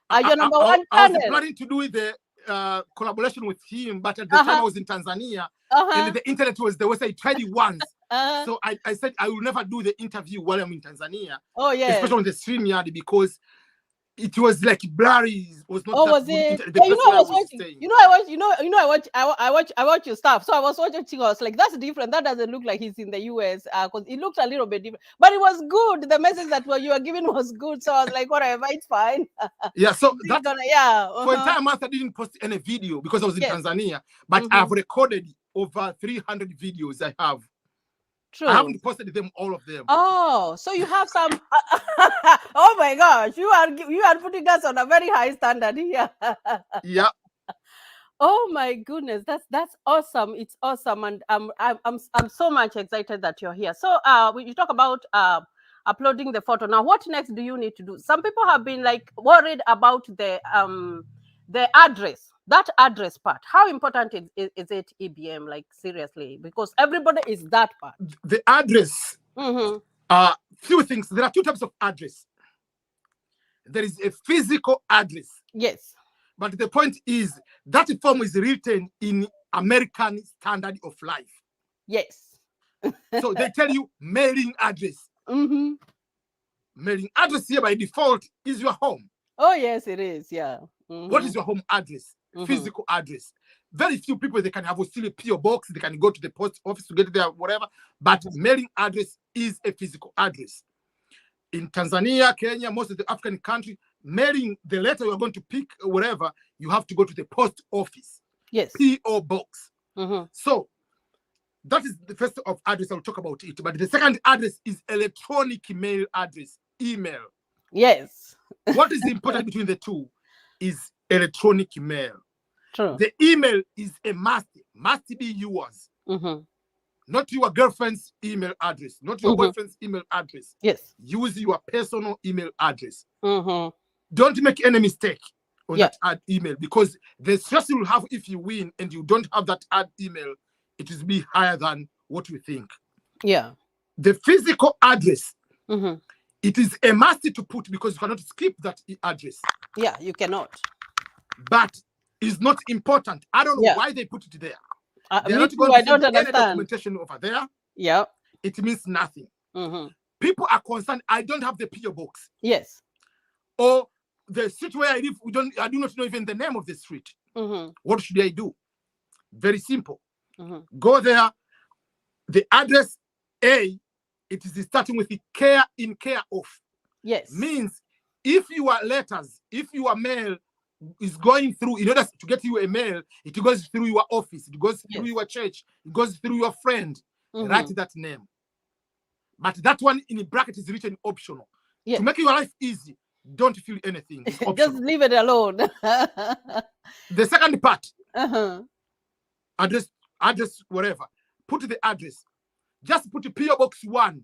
Your number one I channel. was planning to do the collaboration with him, but at the time I was in Tanzania, and the internet was the worst. I tried it once. So I said I will never do the interview while I'm in Tanzania. Oh yeah. Especially on the StreamYard, because it was like blurry. It was not Oh, that was good it? internet. The Yeah, place where I was watching. staying. I watch your stuff. So I was watching. I was like, that's different. That doesn't look like he's in the US. Because it looked a little bit different, but it was good. The message that you were giving was good. So I was like, whatever, it's fine. Yeah. So that for uh-huh. entire month I didn't post any video because I was in Tanzania. But I've recorded over 300 videos. I have. True. I haven't posted them, all of them. Oh, so you have some. Oh my gosh, you are putting us on a very high standard here. Yeah. Oh my goodness, that's awesome. It's awesome, and I'm so much excited that you're here. So you talk about uploading the photo. Now, what next do you need to do? Some people have been like worried about the address. That address part, how important is it, EBM? Like, seriously, because everybody is that part. The address. Few things. There are two types of address. There is a physical address. Yes. But the point is that form is written in American standard of life. Yes. So they tell you mailing address. Mailing address here by default is your home. Oh yes, it is. Yeah. What is your home address? Physical address. Very few people, they can have a still PO box, they can go to the post office to get there, whatever. But mailing address is a physical address. In Tanzania, Kenya, most of the African countries, mailing the letter you're going to pick, wherever, you have to go to the post office. Yes. PO box. So that is the first of address. I'll talk about it. But the second address is electronic mail address, email. Yes. What is important between the two is electronic mail. True. The email is a must be yours. Not your girlfriend's email address, not your boyfriend's email address. Yes. Use your personal email address. Don't make any mistake on that ad email, because the stress you will have if you win and you don't have that ad email, it will be higher than what you think. Yeah. The physical address, it is a must to put, because you cannot skip that address. Yeah, you cannot. But it's not important. I don't know why they put it there. They're not going I to don't send any understand. documentation over there. Yeah. It means nothing. People are concerned. I don't have the PO box. Yes. Or the street where I live, I do not know even the name of the street. What should I do? Very simple. Go there. The address A, it is starting with the care in care of. Yes. Means if your letters, if your mail is going through, in order to get you a mail, it goes through your office, it goes through your church, it goes through your friend. Write that name. But that one in bracket is written optional. To make your life easy, don't fill anything. Just leave it alone. The second part, address, whatever. Put the address. Just put PO Box 1,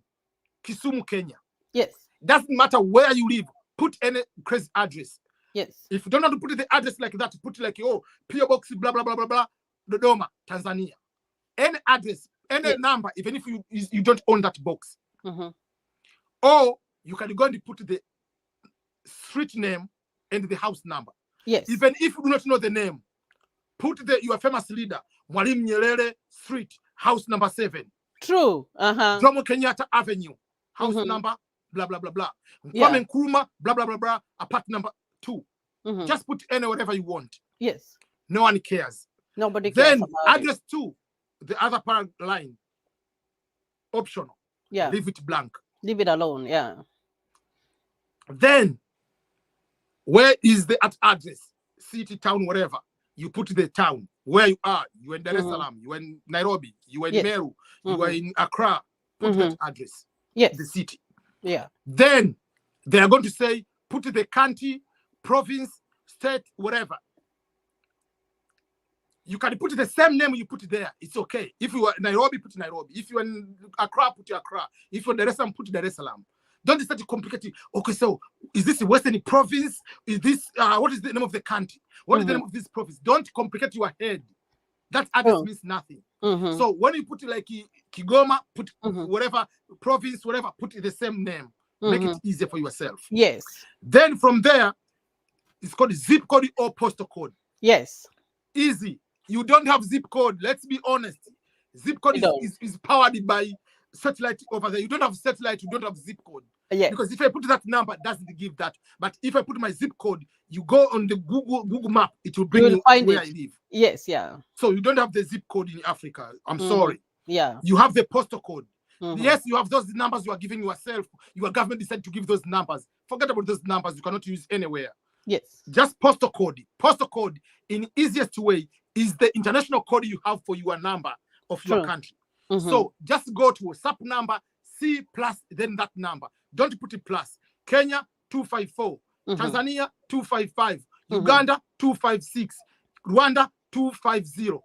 Kisumu, Kenya. Yes. Doesn't matter where you live. Put any crazy address. Yes. If you don't want to put the address like that, put like, PO Box, blah, blah, blah, blah, blah, Dodoma, Tanzania. Any address, any number, even if you don't own that box. Or you can go and put the street name and the house number. Yes. Even if you do not know the name, put your famous leader, Mwalimu Nyerere Street, house number 7. True. Jomo Kenyatta Avenue, house number, blah, blah, blah, blah. Kwame Nkrumah, blah, blah, blah, blah, apart number 2. Just put any whatever you want. Yes. No one cares. Nobody cares. Then about address 2, the other part line, optional. Yeah. Leave it blank. Leave it alone. Yeah. Then, where is the address? City, town, whatever. You put the town where you are. You are in Dar es Salaam. You are in Nairobi. You are in Meru. You are in Accra. Put that address. Yes. The city. Yeah. Then they are going to say, put the county, province, state, whatever. You can put the same name you put there. It's okay. If you are in Nairobi, put Nairobi. If you are in Accra, put Accra. If you're in Dar es Salaam, put Dar es Salaam. Don't start to complicate it. Okay, so is this Western province? Is this what is the name of the country? What is the name of this province? Don't complicate your head. That address means nothing. So when you put like Kigoma, put whatever province, whatever, put the same name. Make it easier for yourself. Yes. Then from there, it's called zip code or postal code. Yes. Easy. You don't have zip code. Let's be honest. Zip code is powered by satellite over there. You don't have satellite. You don't have zip code. Yes. Because if I put that number, it doesn't give that. But if I put my zip code, you go on the Google map, it will bring you to where I live. Yes, yeah. So you don't have the zip code in Africa. I'm sorry. Yeah. You have the postal code. Yes, you have those numbers you are giving yourself. Your government decided to give those numbers. Forget about those numbers. You cannot use anywhere. Yes. Just postal code. Postal code, in easiest way, is the international code you have for your number of your country. So just go to WhatsApp number, C plus, then that number. Don't put it plus. Kenya, 254. Tanzania, 255. Uganda, 256. Rwanda, 250.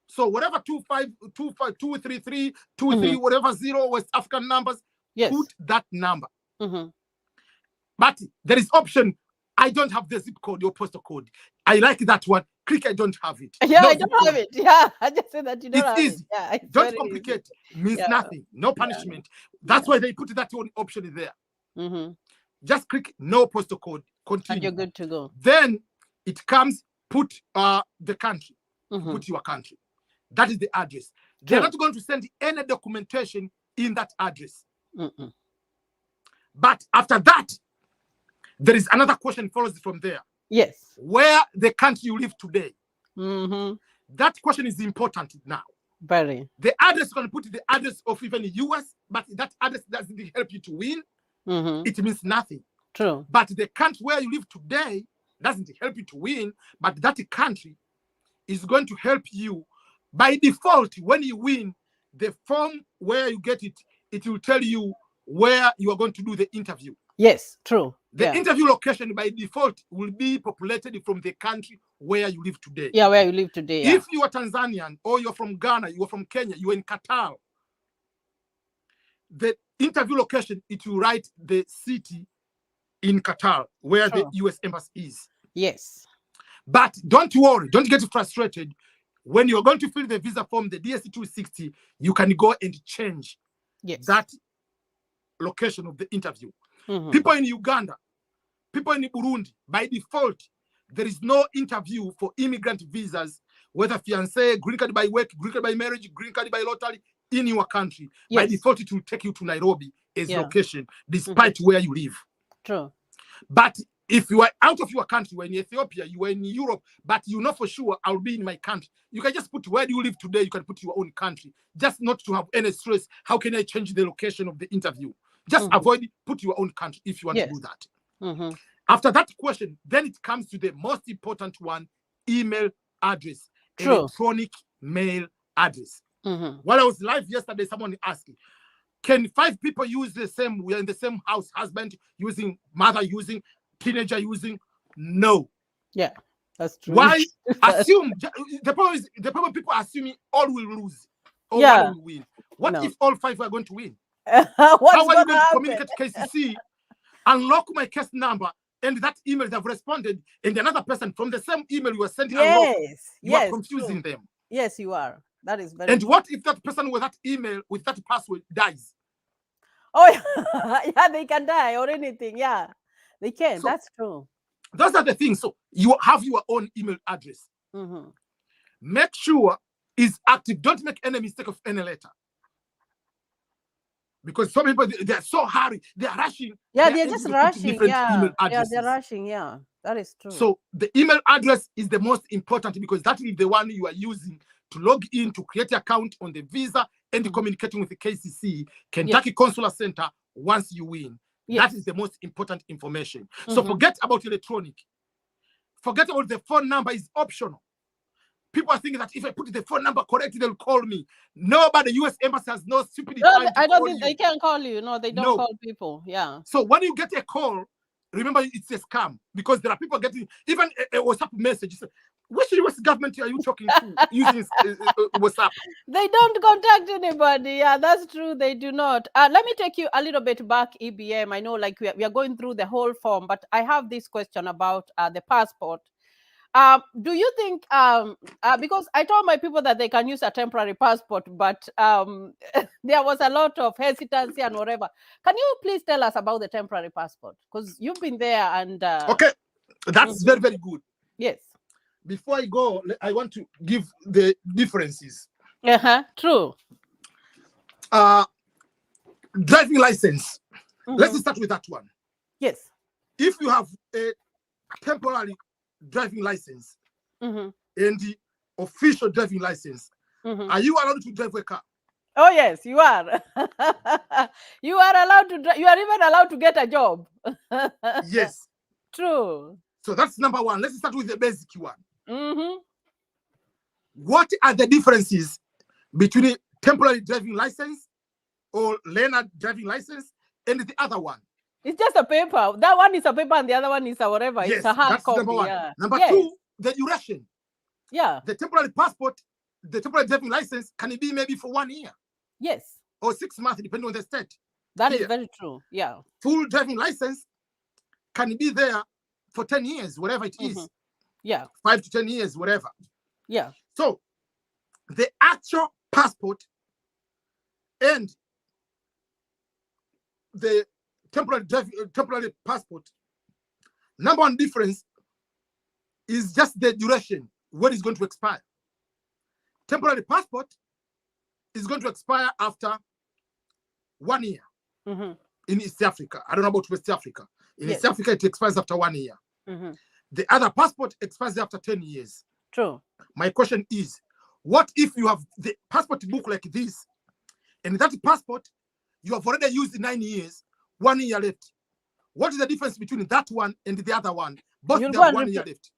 So whatever 233, 23, whatever 0 West African numbers, put that number. But there is option. I don't have the zip code or postal code. I like that one. Click I don't have it. Yeah, no, I don't have it. Yeah, I just said that you don't have easy. It. Yeah, it's don't complicate. Easy. Means nothing. No punishment. That's why they put that one option there. Just click no postal code. Continue. And you're good to go. Then it comes, put the country. Put your country. That is the address. They're not going to send any documentation in that address. But after that, there is another question follows from there. Yes. Where the country you live today. That question is important now. Very. The address, you can put the address of even the US, but that address doesn't help you to win. It means nothing. True. But the country where you live today doesn't help you to win, but that country is going to help you. By default, when you win, the form where you get it, it will tell you where you are going to do the interview. Yes, true. The interview location by default will be populated from the country where you live today. Yeah, where you live today. If you are Tanzanian or you're from Ghana, you are from Kenya, you are in Qatar, the interview location, it will write the city in Qatar where the US embassy is. Yes. But don't worry, don't get frustrated. When you're going to fill the visa form, the DSC 260, you can go and change that location of the interview. People in Uganda, people in Burundi, by default, there is no interview for immigrant visas, whether fiancé, green card by work, green card by marriage, green card by lottery, in your country. By default, it will take you to Nairobi as location, despite where you live. True. But if you are out of your country, you are in Ethiopia, you are in Europe, but you know for sure I'll be in my country, you can just put where do you live today, you can put your own country, just not to have any stress. How can I change the location of the interview? Just avoid it, put your own country if you want to do that. After that question, then it comes to the most important one, email address, electronic mail address. While I was live yesterday, someone asked, can 5 people use the same, we are in the same house, husband using, mother using, teenager using? No. Yeah, that's true. Why? Assume, the problem people are assuming all will lose, or one will win. What if all 5 are going to win? How are you going to communicate KCC, unlock my case number, and that email they have responded, and another person from the same email you are sending, you are confusing them. Yes, you are. That is very. And what if that person with that email, with that password, dies? Oh, yeah, they can die or anything. Yeah, they can. So, that's true. Those are the things. So you have your own email address. Make sure it's active. Don't make any mistake of any letter. Because some people, they're so hurried, they're rushing. Yeah, they're just rushing. Yeah, they're rushing. Yeah, that is true. So the email address is the most important because that is the one you are using to log in, to create an account on the visa and communicating with the KCC, Kentucky Consular Center, once you win. That is the most important information. So forget about electronic. Forget about the phone number is optional. People are thinking that if I put the phone number correctly, they'll call me. Nobody, the US Embassy has no stupid time I don't think they can call you. No, they don't call people. Yeah. So when you get a call, remember it's a scam because there are people getting even a WhatsApp message. Which US government are you talking to using WhatsApp? They don't contact anybody. Yeah, that's true. They do not. Let me take you a little bit back, EBM. I know like we are going through the whole form, but I have this question about the passport. Do you think, because I told my people that they can use a temporary passport, but there was a lot of hesitancy and whatever. Can you please tell us about the temporary passport? Because you've been there and... Okay, that's very, very good. Yes. Before I go, I want to give the differences. True. Driving license Let's start with that one. Yes. If you have a temporary driving license and the official driving license, are you allowed to drive a car? Oh yes, you are. You are allowed to drive. You are even allowed to get a job. Yes. True. So that's number one. Let's start with the basic one. What are the differences between a temporary driving license or learner driving license and the other one? It's just a paper. That one is a paper and the other one is a whatever. Yes, it's a hard that's copy. Number one. Yeah. Number two, the duration. Yeah. The temporary passport, the temporary driving license can be maybe for 1 year. Yes. Or 6 months, depending on the state. That is very true. Yeah. Full driving license can be there for 10 years, whatever it is. Yeah. 5 to 10 years, whatever. Yeah. So the actual passport and the temporary passport, number one difference is just the duration, when it's going to expire. Temporary passport is going to expire after 1 year in East Africa. I don't know about West Africa. In East Africa, it expires after 1 year. The other passport expires after 10 years. True. My question is, what if you have the passport book like this, and that passport, you have already used 9 years, 1 year left? What is the difference between that one and the other one? Both have 1 year left.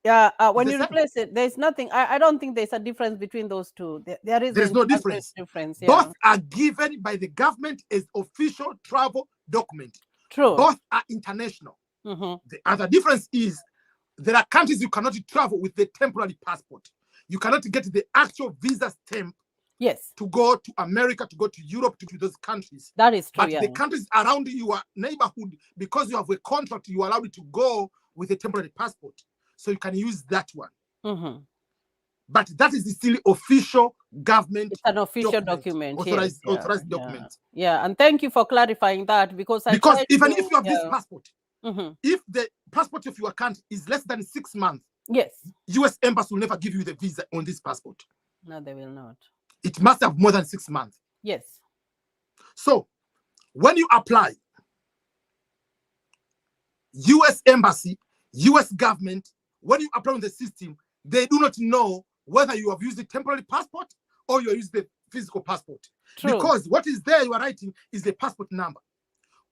Yeah, when you replace it, there's nothing. I don't think there's a difference between those two. There's no difference. Yeah. Both are given by the government as official travel document. True. Both are international. The other difference is there are countries you cannot travel with the temporary passport. You cannot get the actual visa stamp. Yes. To go to America, to go to Europe, to those countries. That is true. But the countries around your neighborhood, because you have a contract, you are allowed to go with a temporary passport. So you can use that one. But that is still official government. It's an official document. Authorized document. Yeah, and thank you for clarifying that, because even if you have this passport, if the passport of your country is less than 6 months, yes, US Embassy will never give you the visa on this passport. No, they will not. It must have more than 6 months. Yes. So when you apply, US Embassy, US government, when you apply on the system, they do not know whether you have used the temporary passport or you have used the physical passport. True. Because what is there you are writing is the passport number.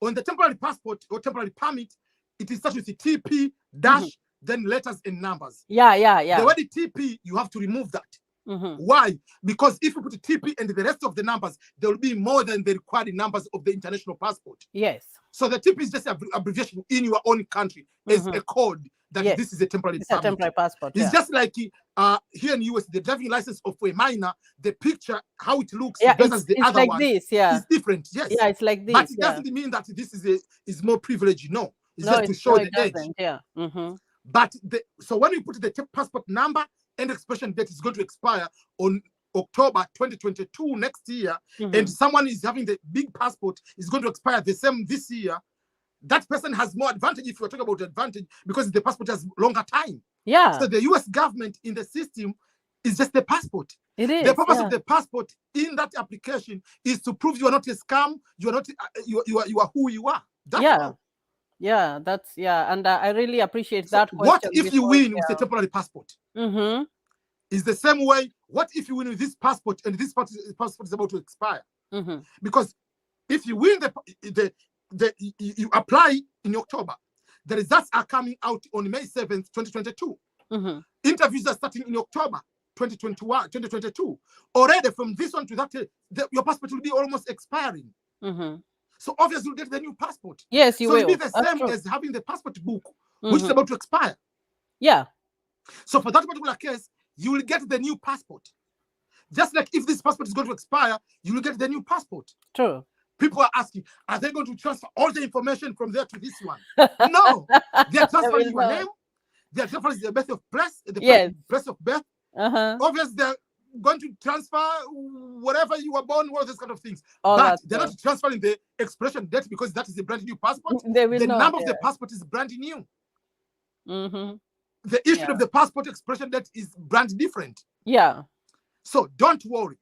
On the temporary passport or temporary permit, it is starts with the TP dash, then letters and numbers. Yeah. The word TP, you have to remove that. Why? Because if you put a TP and the rest of the numbers, there will be more than the required numbers of the international passport. Yes. So the TP is just an abbreviation in your own country as a code that this is a temporary passport. A temporary passport. It's just like here in the US, the driving license of a minor, the picture, how it looks versus the other like one. This, it's different. Yes. Yeah, it's like this. But it doesn't mean that this is more privileged. No. It's just to show the age. Yeah. But so when you put the passport number and expiration date is going to expire on October 2022 next year, and someone is having the big passport is going to expire the same this year, that person has more advantage if you're talking about advantage because the passport has longer time. Yeah. So the US government in the system is just the passport. It is. The purpose of the passport in that application is to prove you are not a scam, you are not you are who you are. That's all. Yeah, and I really appreciate that question. What if you win with a temporary passport? It's the same way. What if you win with this passport and this passport is about to expire? Because if you win you apply in October, the results are coming out on May 7th, 2022. Interviews are starting in October 2022. Already from this one to that, your passport will be almost expiring. So obviously you'll get the new passport. Yes, you will. So it'll be the same as having the passport book, which is about to expire. Yeah. So for that particular case, you will get the new passport. Just like if this passport is going to expire, you will get the new passport. True. People are asking, are they going to transfer all the information from there to this one? No. They are transferring your name. They are transferring the birth of place, the place of birth. Obviously, they're going to transfer whatever you were born, all those kind of things. But they're not transferring the expiration date because that is a brand new passport. The number of the passport is brand new. The issue of the passport expiration date is brand different. Yeah. So don't worry.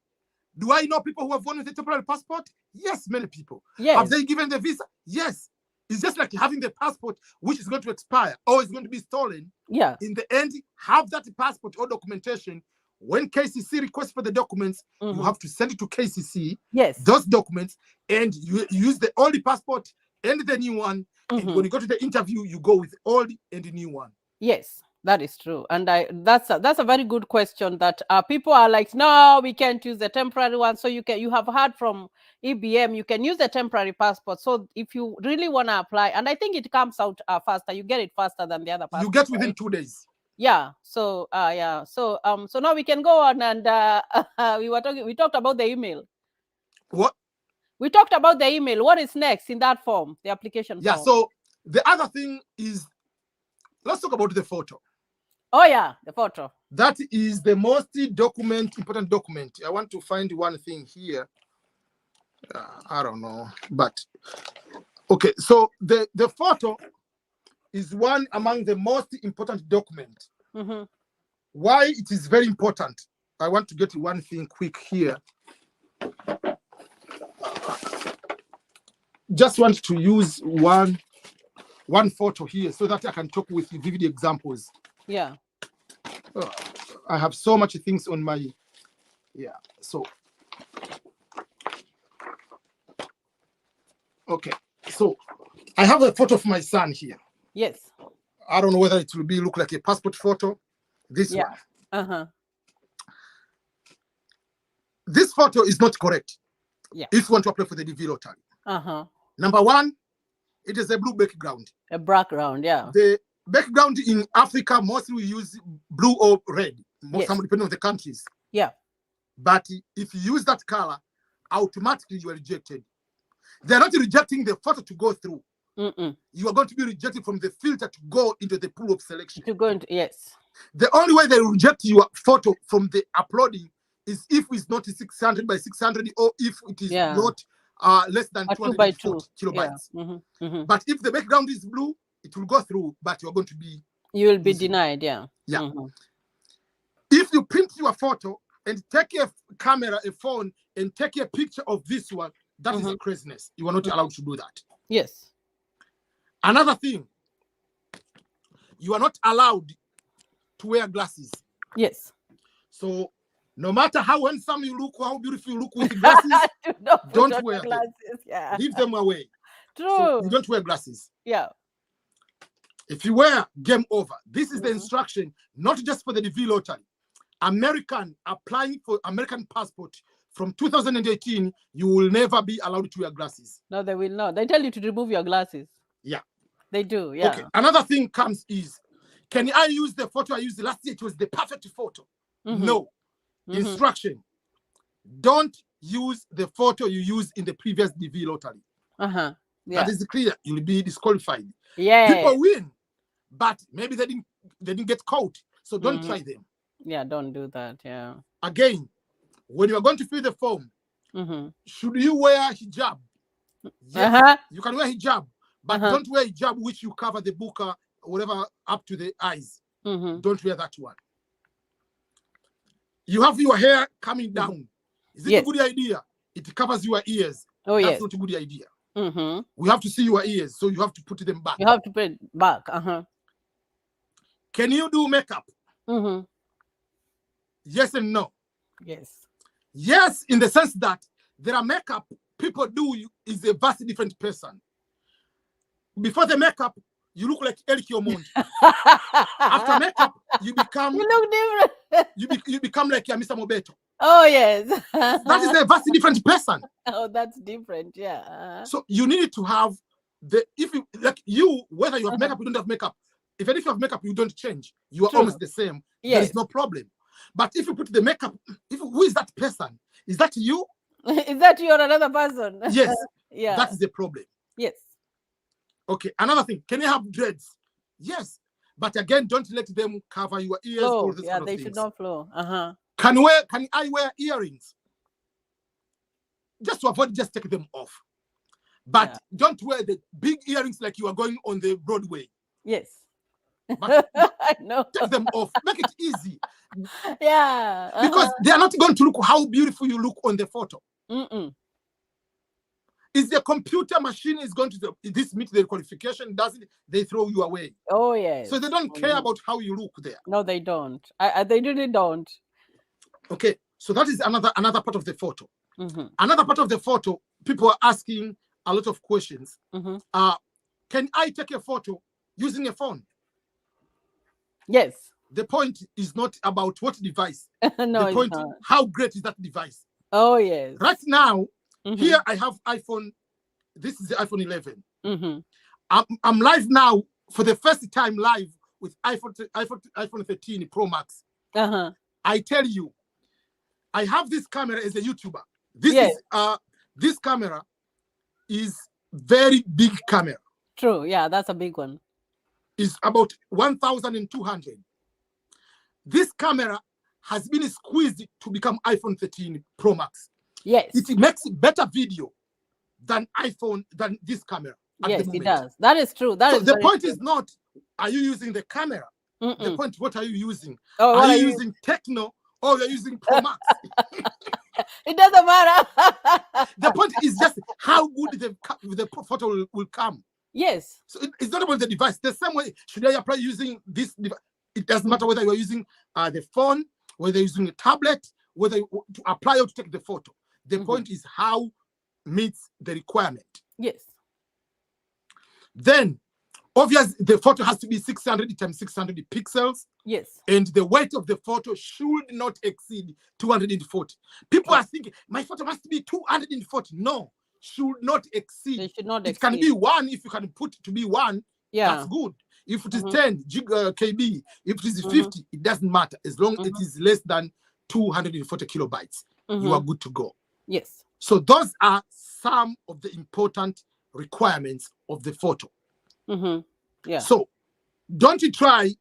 Do I know people who have won with a temporary passport? Yes, many people. Yes. Have they given the visa? Yes. It's just like having the passport, which is going to expire or is going to be stolen. Yeah. In the end, have that passport or documentation. When KCC requests for the documents, you have to send it to KCC. Yes. Those documents, and you use the old passport and the new one. And when you go to the interview, you go with old and the new one. Yes, that is true. And that's a very good question that people are like, no, we can't use the temporary one. So you have heard from EBM, you can use the temporary passport. So if you really want to apply, and I think it comes out faster, you get it faster than the other passport. You get within 2 days. Yeah. So So now we can go on, and we talked about the email. What? We talked about the email. What is next in that form, the application form? So the other thing is, let's talk about the photo. Oh yeah, the photo. That is the most important document. I want to find one thing here. I don't know, but okay. So the photo is one among the most important document. Why it is very important? I want to get one thing quick here. Just want to use one photo here so that I can talk with you vivid examples. Yeah. I have so much things on my, so. Okay, so I have a photo of my son here. Yes. I don't know whether it will look like a passport photo. This one. This photo is not correct. Yeah. If you want to apply for the DV lottery. Number one, it is a blue background. A background, yeah. The background in Africa, mostly we use blue or red, depending on the countries. Yeah. But if you use that color, automatically you are rejected. They're not rejecting the photo to go through. You are going to be rejected from the filter to go into the pool of selection. To go into, yes. The only way they reject your photo from the uploading is if it's not 600 by 600 or if it is not less than 240 kilobytes. Yeah. But if the background is blue, it will go through, but you're going to be... You will be denied, yeah. Yeah. If you print your photo and take a camera, a phone, and take a picture of this one, that is craziness. You are not allowed to do that. Yes. Another thing, you are not allowed to wear glasses. Yes. So no matter how handsome you look, how beautiful you look with glasses, don't wear glasses. Yeah. Leave them away. True. So you don't wear glasses. Yeah. If you wear, game over. This is the instruction, not just for the DV lottery. American applying for American passport from 2018, you will never be allowed to wear glasses. No, they will not. They tell you to remove your glasses. Yeah. They do, yeah. Okay. Another thing comes is, can I use the photo I used last year? It was the perfect photo. No. Instruction. Don't use the photo you used in the previous DV lottery. Yeah. That is clear. You'll be disqualified. Yeah. People win, but maybe they didn't get caught. So don't try them. Yeah, don't do that. Yeah. Again, when you are going to fill the form, should you wear hijab? Yes, you can wear hijab, but don't wear hijab which you cover the buka, whatever, up to the eyes. Don't wear that one. You have your hair coming down. Is it a good idea? It covers your ears. Oh, That's not a good idea. We have to see your ears, so you have to put them back. You have to put it back. Can you do makeup? Yes and no. Yes. Yes, in the sense that there are makeup people do is a vastly different person. Before the makeup, you look like Eric Omondi. After makeup, you become... You look different. you become like Mr. Mobeto. Oh, yes. That is a vastly different person. Oh, that's different, yeah. So you need to have whether you have makeup or you don't have makeup, if you have makeup, you don't change. You are almost the same. Yes. There is no problem. But if you put the makeup, who is that person? Is that you? Is that you or another person? Yes. Yeah. That's the problem. Yes. Okay. Another thing, can you have dreads? Yes. But again, don't let them cover your ears. Flow. Yeah, they should not flow. Can I wear earrings? Just to avoid, just take them off. But don't wear the big earrings like you are going on the Broadway. Yes. But no. Take them off. Make it easy. Yeah. Because they are not going to look how beautiful you look on the photo. Is the computer machine is going to this meet the qualification? Doesn't they throw you away? Oh yes. So they don't care about how you look there. No, they don't. They really don't. Okay, so that is another part of the photo. Another part of the photo, people are asking a lot of questions. Can I take a photo using a phone? Yes. The point is not about what device. No, the point, how great is that device? Oh yes. Right now, here I have iPhone. This is the iPhone 11. I'm live now for the first time live with iPhone 13 Pro Max. I tell you, I have this camera as a YouTuber. This camera is very big camera. True. Yeah, that's a big one. It's about 1,200. This camera has been squeezed to become iPhone 13 Pro Max. Yes. It makes better video than this camera. Yes, it does. That is true. So the point is not, are you using the camera? The point, what are you using? Oh, are you using Techno or you're using Pro Max? It doesn't matter. The point is just how good the photo will come. Yes. So it's not about the device. The same way, should I apply using this device? It doesn't matter whether you're using the phone, whether you're using a tablet, whether to apply or to take the photo. The point is how meets the requirement. Yes. Then, obviously, the photo has to be 600 times 600 pixels. Yes. And the weight of the photo should not exceed 240. People are thinking, my photo must be 240. No, should not exceed. It should not exceed. It can be 1 if you can put it to be 1. Yeah. That's good. If it is 10 KB, if it is 50, it doesn't matter. As long as it is less than 240 kilobytes, you are good to go. Yes. So those are some of the important requirements of the photo. Yeah. So don't you try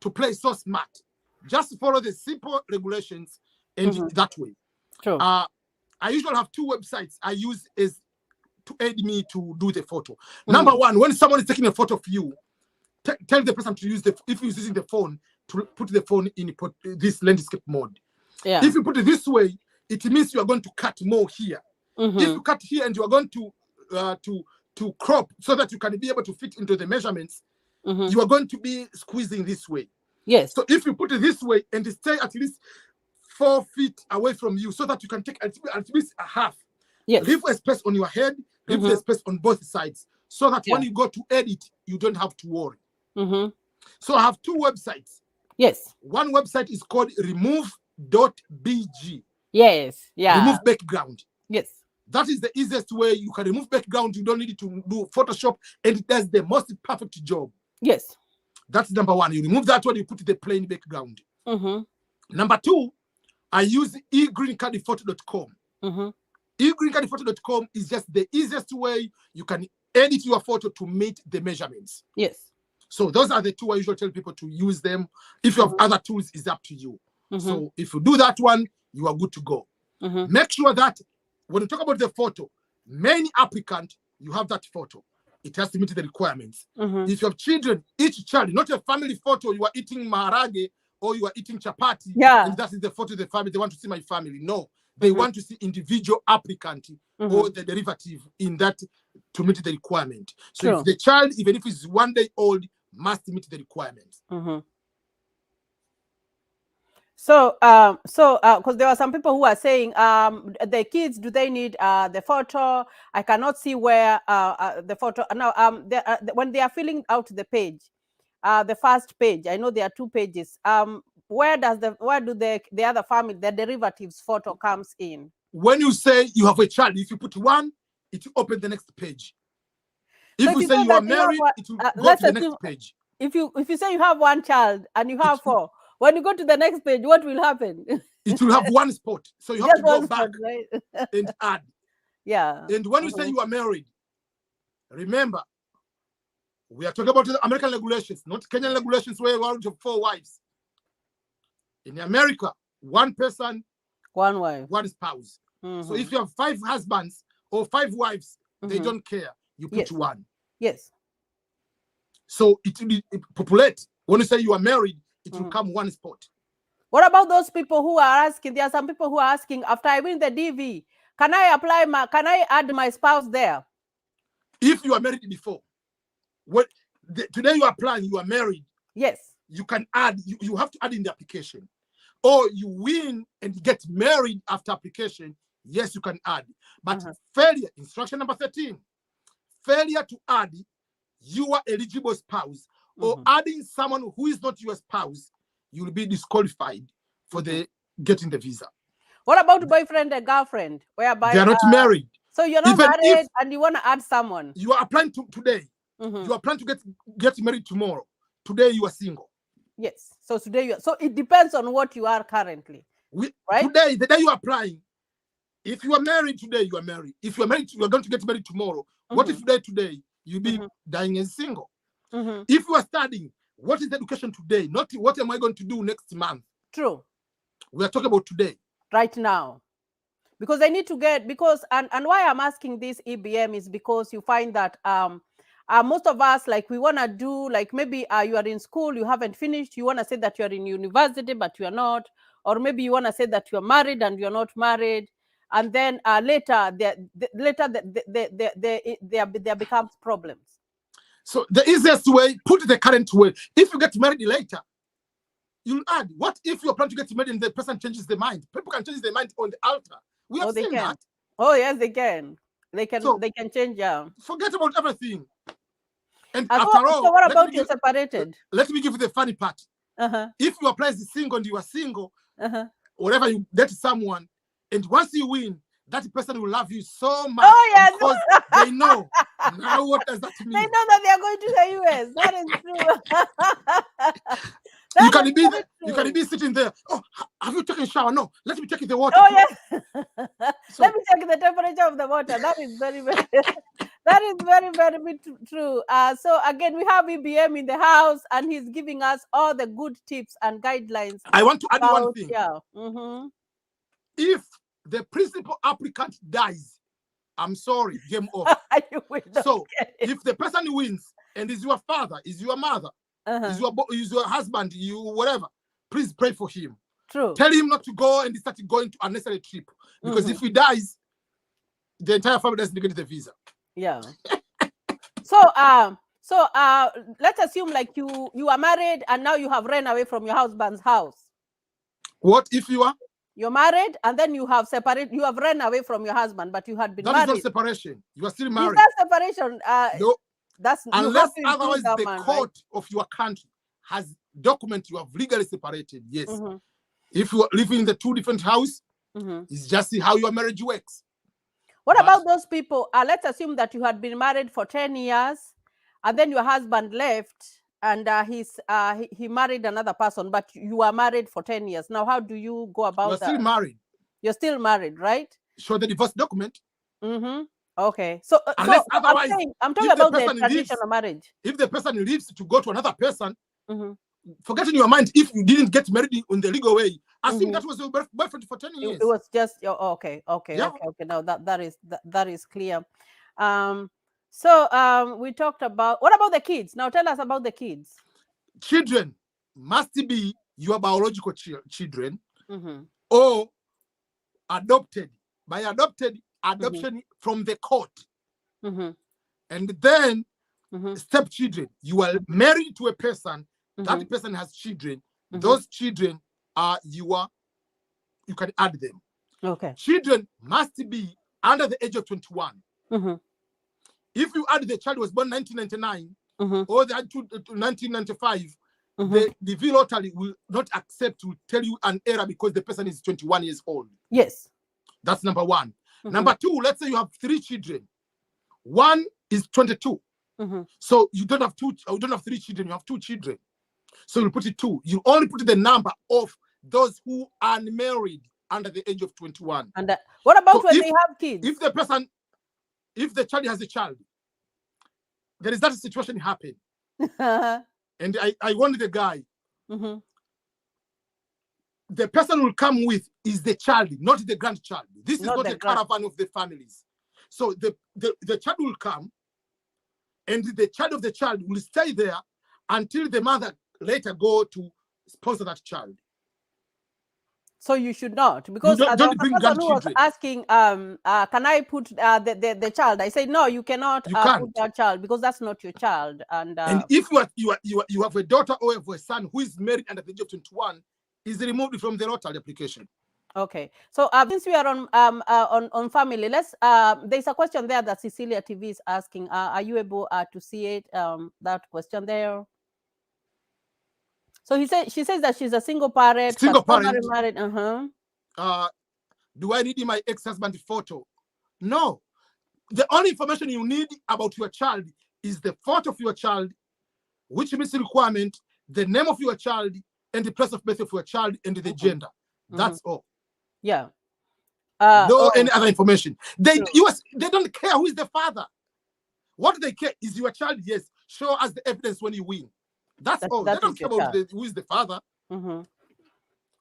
to play so smart. Just follow the simple regulations and that way. True. I usually have 2 websites I use as to aid me to do the photo. Number 1, when someone is taking a photo of you, tell the person to use if you're using the phone, to put the phone in this landscape mode. Yeah. If you put it this way, it means you are going to cut more here. If you cut here and you are going to crop so that you can be able to fit into the measurements, you are going to be squeezing this way. Yes. So if you put it this way and stay at least 4 feet away from you so that you can take at least a half. Yes. Leave a space on your head, leave a space on both sides so that when you go to edit, you don't have to worry. So I have 2 websites. Yes. One website is called remove.bg. Yes. Yeah. Remove background. Yes. That is the easiest way. You can remove background. You don't need to do Photoshop, and it does the most perfect job. Yes. That's number 1. You remove that one, you put the plain background. Number 2, I use egreencardphoto.com. egreencardphoto.com is just the easiest way you can edit your photo to meet the measurements. Yes. So those are the 2 I usually tell people to use them. If you have other tools, it's up to you. So if you do that one, you are good to go. Make sure that when you talk about the photo, main applicant, you have that photo. It has to meet the requirements. If you have children, each child, not a family photo, you are eating maharage or you are eating chapati, and that is the photo of the family. They want to see my family. No, they want to see individual applicant or the derivative in that to meet the requirement. So if the child, even if it's 1 day old, must meet the requirements. So, because there are some people who are saying, the kids, do they need the photo? I cannot see where the photo. Now, when they are filling out the page, the first page, I know there are 2 pages. Where do the other family, the derivatives photo comes in? When you say you have a child, if you put 1, it will open the next page. If you say you are married, it will go to the next page. If you say you have 1 child and you have 4, when you go to the next page, what will happen? It will have 1 spot. So you have to go back and add. Yeah. And when you say you are married, remember, we are talking about the American regulations, not Kenyan regulations where you have 4 wives. In America, 1 person, 1 wife, 1 spouse. So if you have 5 husbands or 5 wives, they don't care. You put 1. Yes. So it will populate. When you say you are married, it will come 1 spot. What about those people who are asking? There are some people who are asking, after I win the DV, Can I add my spouse there? If you are married before, today you are applying, you are married. Yes. You can add, you have to add in the application. Or you win and get married after application, yes, you can add. But failure, instruction number 13, failure to add your eligible spouse or adding someone who is not your spouse, you will be disqualified for the getting the visa. What about boyfriend and girlfriend, whereby they are not married? So you're not Even married and you want to add someone. You are applying today. You are planning to get married tomorrow. Today you are single. Yes. So today so it depends on what you are currently. Right? Today, the day you are applying, if you are married today, you are married. If you are married, you are going to get married tomorrow. What if today you'll be dying as single? If you are studying, what is the education today? Not what am I going to do next month? True. We are talking about today. Right now. Because I need to get, and why I'm asking this EBM is because you find that most of us, like, we want to do, like, maybe you are in school, you haven't finished, you want to say that you're in university, but you're not, or maybe you want to say that you're married and you're not married, and then later there becomes problems. So the easiest way, put the current way. If you get married later, you'll add. What if you're planning to get married and the person changes their mind? People can change their mind on the altar. We have seen that. Oh yes, they can. They can change. Yeah. Forget about everything. And after all, so what about you separated? Let me give you the funny part. If you apply as single and you are single, whatever you date someone, and once you win, that person will love you so much. Oh yes, because they know. Now what does that mean? They know that they are going to the US. That is true. You can be sitting there. Oh, have you taken a shower? No, let me take the water. Oh yes. Let me check the temperature of the water. That is very that is very true. So again, we have EBM in the house, and he's giving us all the good tips and guidelines. I want to add one thing. Yeah. If the principal applicant dies, I'm sorry, game over. So if the person wins and is your father, is your mother, is your husband, you whatever, please pray for him. True. Tell him not to go and start going to unnecessary trip, because if he dies, the entire family doesn't get the visa. Yeah. So let's assume like you are married and now you have ran away from your husband's house. What if you are? You're married and then you have separated. You have run away from your husband, but you had been married. That is not separation. You are still married. Is that separation? No. That's unless otherwise the court of your country has document you have legally separated. Yes. If you are living in the two different houses, it's just how your marriage works. What about those people? Let's assume that you had been married for 10 years and then your husband left and he married another person, but you are married for 10 years. Now, how do you go about that? You're still married. You're still married, right? Show the divorce document. Okay. So, otherwise, I'm talking about the traditional marriage. If the person leaves to go to another person, forget in your mind if you didn't get married in the legal way. I think that was your boyfriend for 10 years. It was just okay. Now that is clear. So we talked about, what about the kids? Now tell us about the kids. Children must be your biological children or adopted. By adoption from the court. And then stepchildren. You are married to a person, that person has children. Those children are you can add them. Okay. Children must be under the age of 21. If you add the child was born 1999 or the 1995, the DV lottery will not accept to tell you an error because the person is 21 years old. Yes. That's number one. Number two, let's say you have 3 children. One is 22. So you don't have 3 children, you have 2 children. So you put it 2. You only put the number of those who are married under the age of 21. And what about when they have kids? If the child has a child, there is that situation happen. And I warned the guy. The person will come with is the child, not the grandchild. This is not a caravan of the families. So the child will come, and the child of the child will stay there until the mother later go to sponsor that child. So you should not, because there was a person who was asking, can I put the child? I said, no, you cannot put that child, because that's not your child. And if you have a daughter or have a son who is married under the age of 21, is removed from the lottery application. Okay, so since we are on family, let's there's a question there that Cecilia TV is asking. Are you able to see it? That question there. So she says that she's a single parent. Single parent. Married. Do I need my ex-husband photo? No. The only information you need about your child is the photo of your child, which meets the requirement, the name of your child, and the place of birth of your child, and the gender. That's all. Yeah. No any other information. They don't care who is the father. What they care is your child. Yes, show us the evidence when you win. That's all. They don't care about who is the father.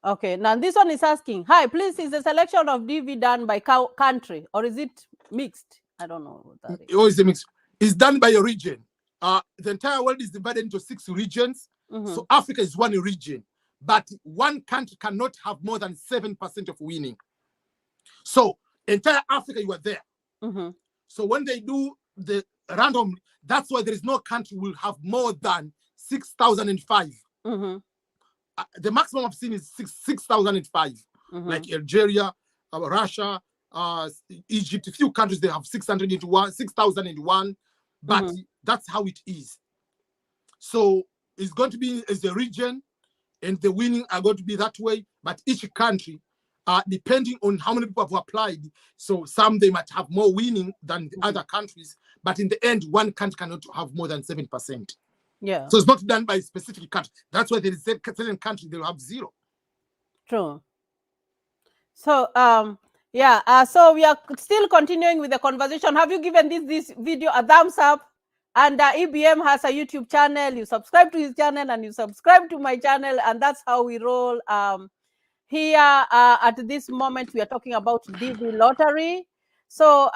Okay, now this one is asking, hi, please, is the selection of DV done by country, or is it mixed? I don't know what that is. Oh, it's a mix. It's done by a region. The entire world is divided into 6 regions. So Africa is one region, but one country cannot have more than 7% of winning. So entire Africa, you are there. So when they do the random, that's why there is no country will have more than 6,005. The maximum I've seen is 6,005. Like Algeria, Russia, Egypt. A few countries they have 6,001. But that's how it is. So it's going to be as a region, and the winning are going to be that way. But each country, depending on how many people have applied, so some they might have more winning than the other countries. But in the end, one country cannot have more than 7%. Yeah. So it's not done by a specific country. That's why there is a certain country they'll have 0. True. So so we are still continuing with the conversation. Have you given this video a thumbs up? And EBM has a YouTube channel. You subscribe to his channel, and you subscribe to my channel, and that's how we roll. Here at this moment, we are talking about DV lottery. So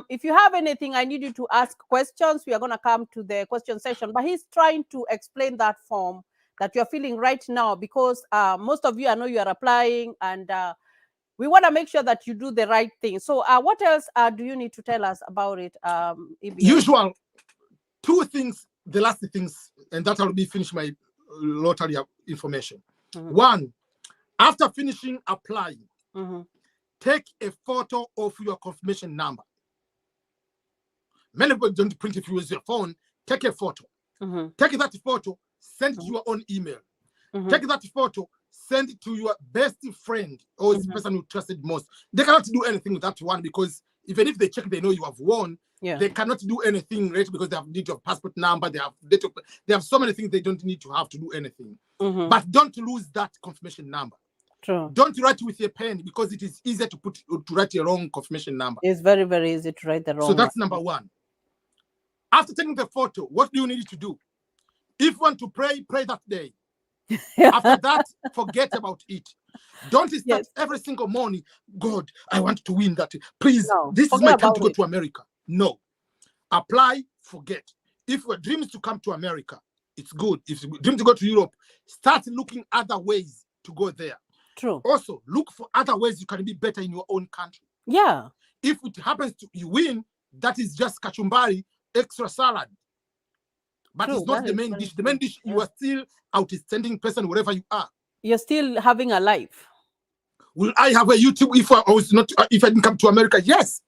if you have anything, I need you to ask questions. We are going to come to the question session, but he's trying to explain that form that you're filling right now, because most of you, I know you are applying, and we want to make sure that you do the right thing. So what else do you need to tell us about it, EBM? Usual 2 things, the last things, and that will be finish my lottery information. 1, after finishing applying, take a photo of your confirmation number. Many people don't print if you use your phone. Take a photo. Take that photo, send it to your own email. Take that photo, send it to your best friend or the person you trusted most. They cannot do anything with that one, because even if they check, they know you have won. They cannot do anything, right? Because they have need your passport number, they have date of, they have so many things they don't need to have to do anything. But don't lose that confirmation number. True. Don't write with a pen, because it is easier to write your wrong confirmation number. It's very, very easy to write the wrong. So that's number 1. After taking the photo, what do you need to do? If you want to pray, pray that day. After that, forget about it. Don't start every single morning, God, I want to win that. Please, this is my time to go to America. No. Apply, forget. If your dream is to come to America, it's good. If you dream to go to Europe, start looking other ways to go there. True. Also, look for other ways you can be better in your own country. Yeah. If it happens to you win, that is just kachumbari, extra salad. But it's not the main dish. The main dish, you are still outstanding person wherever you are. You're still having a life. Will I have a YouTube if I didn't come to America? Yes.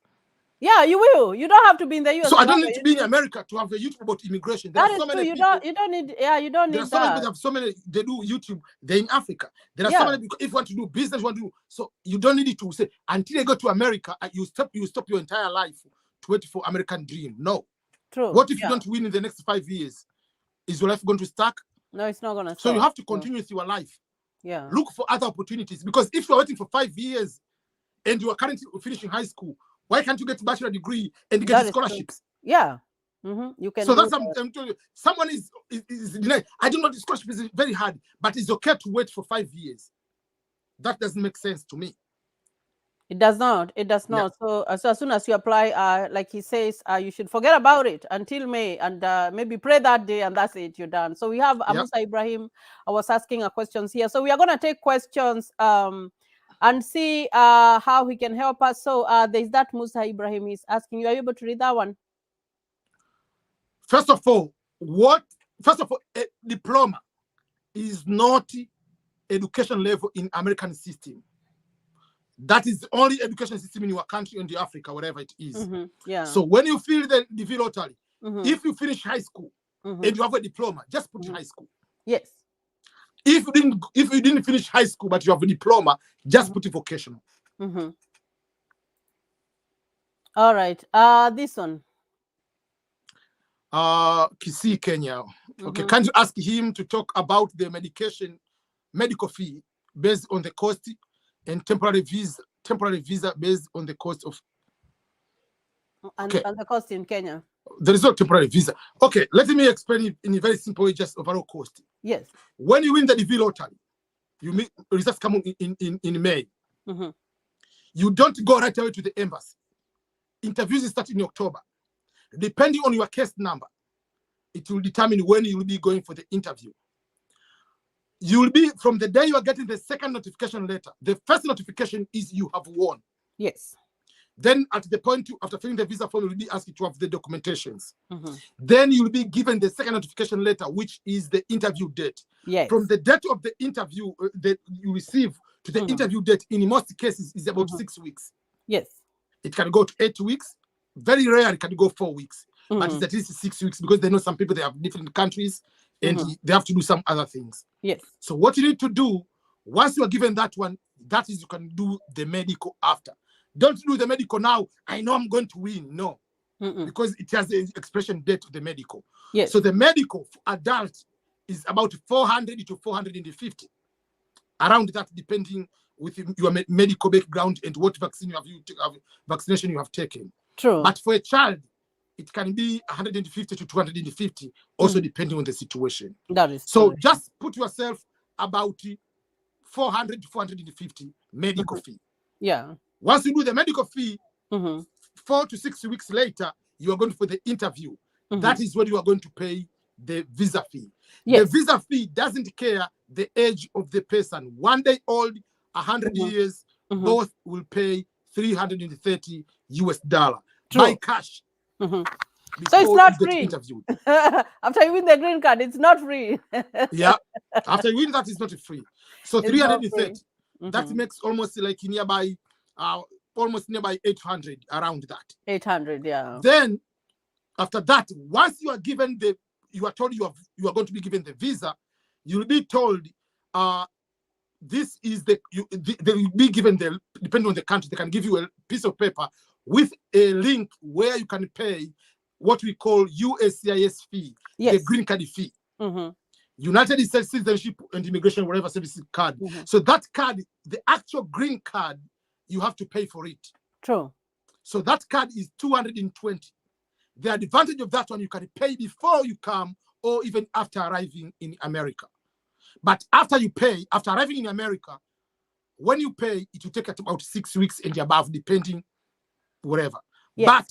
Yeah, you will. You don't have to be in the US. So I don't need to be in America to have a YouTube about immigration. There are so many people. You don't need. Yeah, you don't need. There are so many people. Have so many. They do YouTube. They're in Africa. There are so many people. If you want to do business, you want to do. So you don't need it to say until you go to America. You stop your entire life to wait for American dream. No. True. What if you don't win in the next 5 years? Is your life going to stuck? No, it's not going to. So you have to continue with your life. Yeah. Look for other opportunities, because if you're waiting for 5 years and you are currently finishing high school, why can't you get a bachelor degree and get scholarships? Yeah. You can. So that's I'm telling you. Someone is denied. I don't know, the scholarship is very hard, but it's okay to wait for 5 years. That doesn't make sense to me. It does not. It does not. So as soon as you apply, like he says, you should forget about it until May and maybe pray that day, and that's it. You're done. So we have Musa Ibrahim. I was asking questions here. So we are going to take questions and see how he can help us. So there's that Musa Ibrahim is asking you. Are you able to read that one? First of all, a diploma is not education level in American system. That is the only education system in your country and Africa, wherever it is. So when you fill the DV lottery, if you finish high school and you have a diploma, just put high school. Yes. If you didn't finish high school but you have a diploma, just put it vocational. All right. This one. Kisii, Kenya. Okay, can you ask him to talk about the medical fee based on the cost and temporary visa based on the cost of and the cost in Kenya? There is no temporary visa. Okay, let me explain it in a very simple way, just overall cost. Yes. When you win the DV lottery, you meet results come in May. You don't go right away to the embassy. Interviews start in October. Depending on your case number, it will determine when you will be going for the interview. You will be, from the day you are getting the second notification letter, the first notification is you have won. Yes. Then at the point, after filling the visa form, you will be asked to have the documentations. Then you will be given the second notification letter, which is the interview date. Yes. From the date of the interview that you receive to the interview date, in most cases, is about 6 weeks. Yes. It can go to 8 weeks. Very rare, it can go 4 weeks. But it's at least 6 weeks, because they know some people, they have different countries and they have to do some other things. Yes. So what you need to do, once you are given that one, that is, you can do the medical after. Don't do the medical now. I know I'm going to win. No, because it has the expiration date of the medical. Yes. So the medical for adult is about 400 to 450, around that, depending with your medical background and what vaccine vaccination you have taken. True. But for a child, it can be 150 to 250, also depending on the situation. That is so true. Just put yourself about 400 to 450 medical fee. Yeah. Once you do the medical fee, 4 to 6 weeks later, you are going for the interview. That is when you are going to pay the visa fee. Yes. The visa fee doesn't care the age of the person. 1 day old, 100 years, both will pay $330 by cash. So it's not free. After you win the green card, it's not free. Yeah. After you win that, it's not free. So it's 330. That makes almost like nearby, almost nearby 800, around that. 800, yeah. Then after that, once you are given you are told you are going to be given the visa, you will be told this is they will be given depending on the country, they can give you a piece of paper with a link where you can pay what we call USCIS fee, the green card fee. United States Citizenship and Immigration Whatever Services card. So that card, the actual green card, you have to pay for it. True. So that card is 220. The advantage of that one, you can pay before you come or even after arriving in America. But after arriving in America, when you pay, it will take about 6 weeks and above, depending, whatever. Yes. But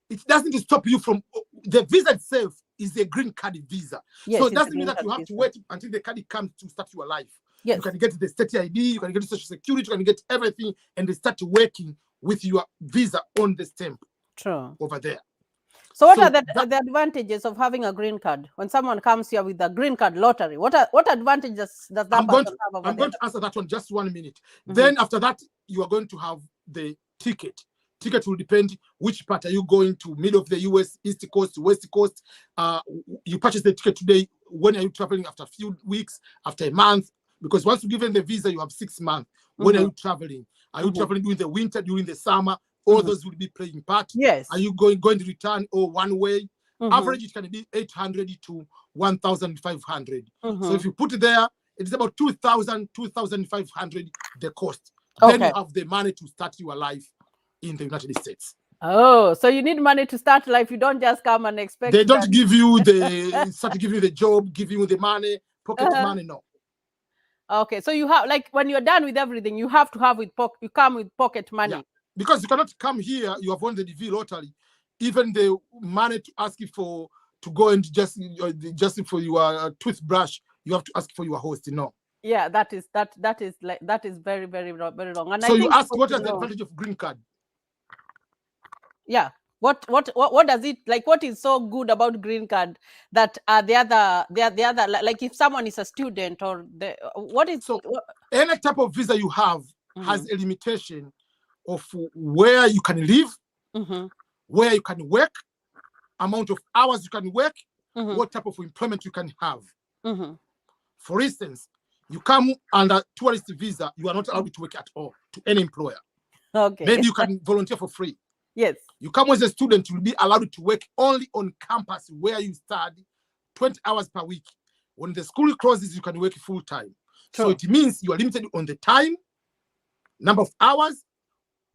it doesn't stop you from, the visa itself is a green card visa. Yes, so it doesn't mean that you have to wait until the card comes to start your life. Yes. You can get the state ID, you can get social security, you can get everything, and they start working with your visa on the stamp. True. Over there. So what are the advantages of having a green card? When someone comes here with the green card lottery, what advantages does that person have over I'm going to answer that one just 1 minute. Then after that, you are going to have the ticket. Ticket will depend which part are you going to, middle of the US, East Coast, West Coast. You purchase the ticket today. When are you traveling? After a few weeks, after a month? Because once you give them the visa, you have 6 months. When are you traveling? Are you traveling during the winter, during the summer? All those will be playing part. Yes. Are you going to return or one way? Average, it can be 800 to 1,500. So if you put it there, it's about 2,000, 2,500 the cost. Then you have the money to start your life in the United States. Oh, so you need money to start life. You don't just come and expect. They don't give you start giving you the job, give you the money, pocket money, no. Okay, so you have, like, when you're done with everything, you have to have you come with pocket money. Yeah. Because you cannot come here, you have won the DV lottery, even the money to ask you to go and just for your toothbrush, you have to ask for your host, Yeah, that is very, very, very wrong. And so I you think ask, what is the advantage of green card? Yeah. What does it, like, what is so good about green card that the other, like, if someone is a student or what is any type of visa you have has a limitation of where you can live, where you can work, amount of hours you can work, what type of employment you can have. For instance, you come under tourist visa, you are not allowed to work at all to any employer. Okay. Maybe you can volunteer for free. Yes. You come as a student, you'll be allowed to work only on campus where you study, 20 hours per week. When the school closes, you can work full time. So it means you are limited on the time, number of hours,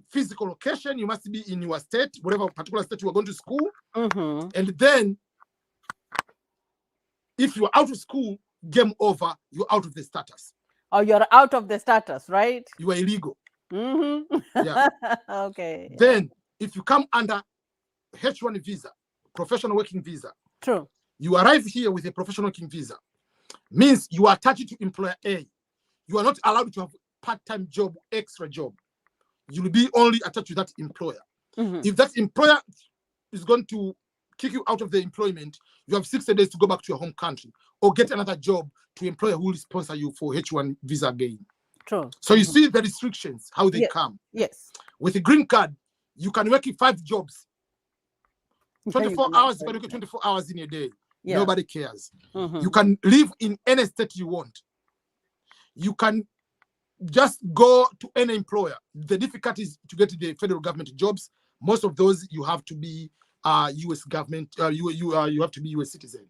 physical location. You must be in your state, whatever particular state you are going to school. And then if you are out of school, game over, you're out of the status. Oh, you're out of the status, right? You are illegal. Yeah. Okay. Then if you come under H1 visa, professional working visa. True. You arrive here with a professional working visa. Means you are attached to employer A. You are not allowed to have part-time job, extra job. You will be only attached to that employer. If that employer is going to kick you out of the employment, you have 60 days to go back to your home country or get another job to employer who will sponsor you for H1 visa again. True. So you see the restrictions, how they come. Yes. With a green card, you can work in 5 jobs. 24 hours, you can work 24 hours in a day. Yeah. Nobody cares. You can live in any state you want. You can just go to any employer. The difficulty is to get the federal government jobs. Most of those you have to be U.S. government. You have to be U.S. citizen.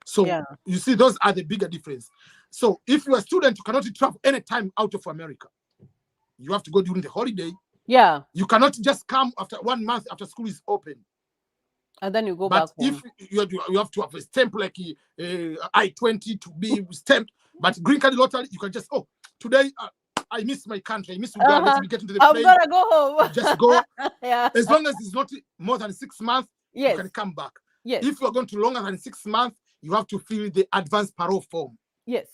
So you see, those are the bigger difference. So if you're a student, you cannot travel any time out of America. You have to go during the holiday. Yeah. You cannot just come after 1 month after school is open. And then you go back home. If you have to have a stamp like I-20 to be stamped, but green card lottery, you can just, today I miss my country, I miss Uganda, let me get into the plane. I'm gonna go home. Just go. Yeah. As long as it's not more than 6 months, you can come back. Yes. If you're going to longer than 6 months, you have to fill the advance parole form. Yes,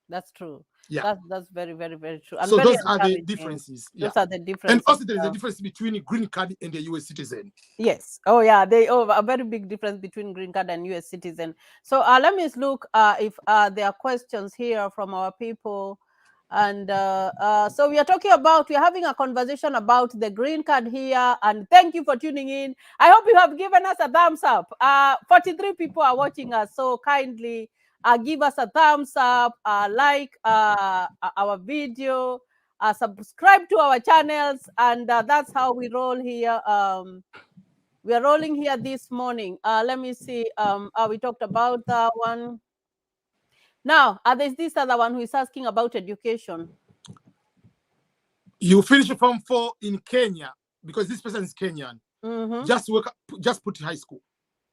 that's true. Yeah, that's very, very, very true. And so those are the differences. Those are the differences. And also there is a difference between a green card and a U.S. citizen. Yes. Oh yeah, a very big difference between green card and U.S. citizen. So let me look if there are questions here from our people. And so we are having a conversation about the green card here. And thank you for tuning in. I hope you have given us a thumbs up. 43 people are watching us, so kindly give us a thumbs up, like our video, subscribe to our channels, and that's how we roll here. We are rolling here this morning. Let me see. We talked about that one. Now, there's this other one who is asking about education. You finish Form 4 in Kenya because this person is Kenyan. Just put high school.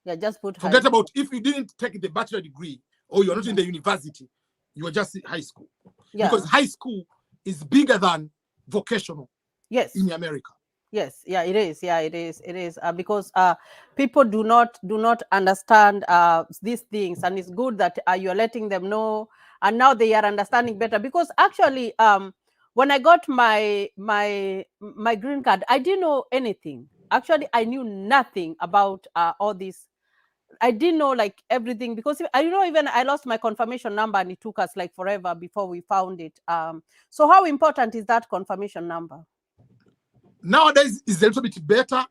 Yeah, just put. Forget about if you didn't take the bachelor degree or you're not in the university, you are just in high school. Yeah. Because high school is bigger than vocational. Yes. In America. Yes, yeah, it is. Yeah, it is. It is because people do not understand these things, and it's good that you are letting them know, and now they are understanding better. Because actually, when I got my green card, I didn't know anything. Actually, I knew nothing about all this. I didn't know like everything because even I lost my confirmation number and it took us like forever before we found it. So how important is that confirmation number? Nowadays it's a little bit better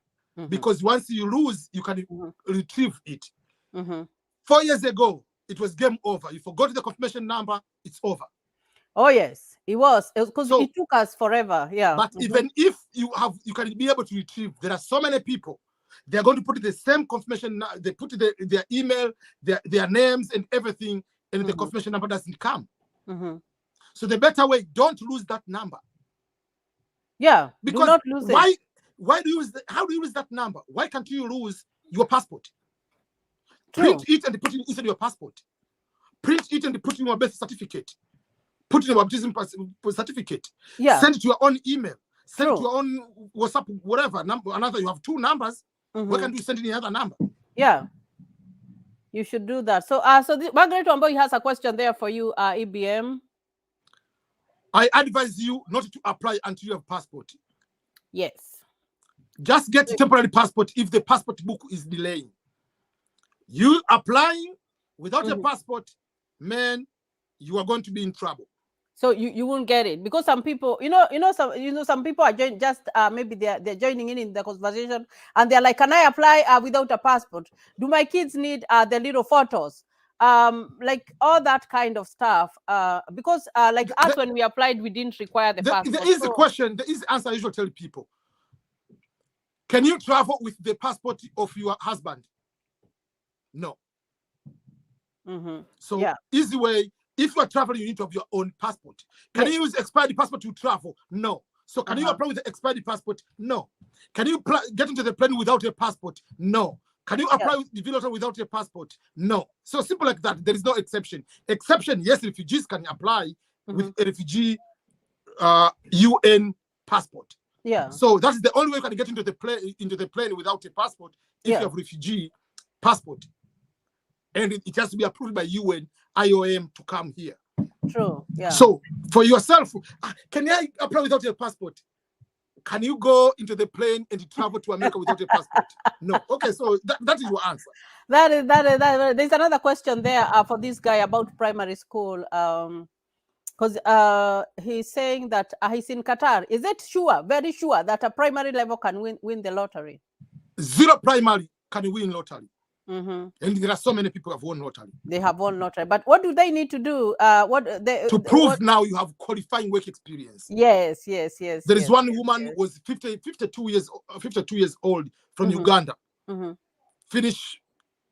because once you lose, you can retrieve it. 4 years ago, it was game over. You forgot the confirmation number, it's over. Oh yes, it was because it took us forever. Yeah. But even if you can be able to retrieve. There are so many people. They are going to put the same confirmation. They put their email, their names, and everything, and the confirmation number doesn't come. So the better way, don't lose that number. Yeah, because do not lose it. Why do you use how do you lose that number? Why can't you lose your passport? True. Print it and put it inside your passport. Print it and put it in your birth certificate. put in a baptism certificate. Yeah. Send it to your own email. Send True. it to your own WhatsApp, whatever. Another, you have 2 numbers. Why can't you send any other number? Yeah. You should do that. So, Margaret Wamboi has a question there for you, EBM. I advise you not to apply until you have passport. Yes. Just get temporary passport if the passport book is delaying. You applying without a passport, man, you are going to be in trouble. So you won't get it, because some people, some people are just maybe they're joining in the conversation, and they're like, can I apply without a passport? Do my kids need the little photos? Like all that kind of stuff. Because like us, when we applied, we didn't require the passport. There is a question. There is answer I usually tell people. Can you travel with the passport of your husband? No. So easy way. If you are traveling, you need to have your own passport. Can you use expired passport to travel? No. So can you apply with the expired passport? No. Can you get into the plane without a passport? No. Can you apply with the visa without a passport? No. So simple like that. There is no exception. Exception, yes, refugees can apply with a refugee UN passport. Yeah. So that's the only way you can get into the plane without a passport if you have refugee passport. And it has to be approved by UN, IOM to come here. True. Yeah. So for yourself, can I apply without a passport? Can you go into the plane and travel to America without a passport? No. Okay, so that is your answer. That is. There's another question there for this guy about primary school. Because he's saying that he's in Qatar. Is it sure, very sure, that a primary level can win the lottery? 0 primary can win lottery. And there are so many people who have won lottery. They have won lottery, but what do they need to do? To prove now you have qualifying work experience. Yes. There is one woman who was 52 years old from Uganda. Finished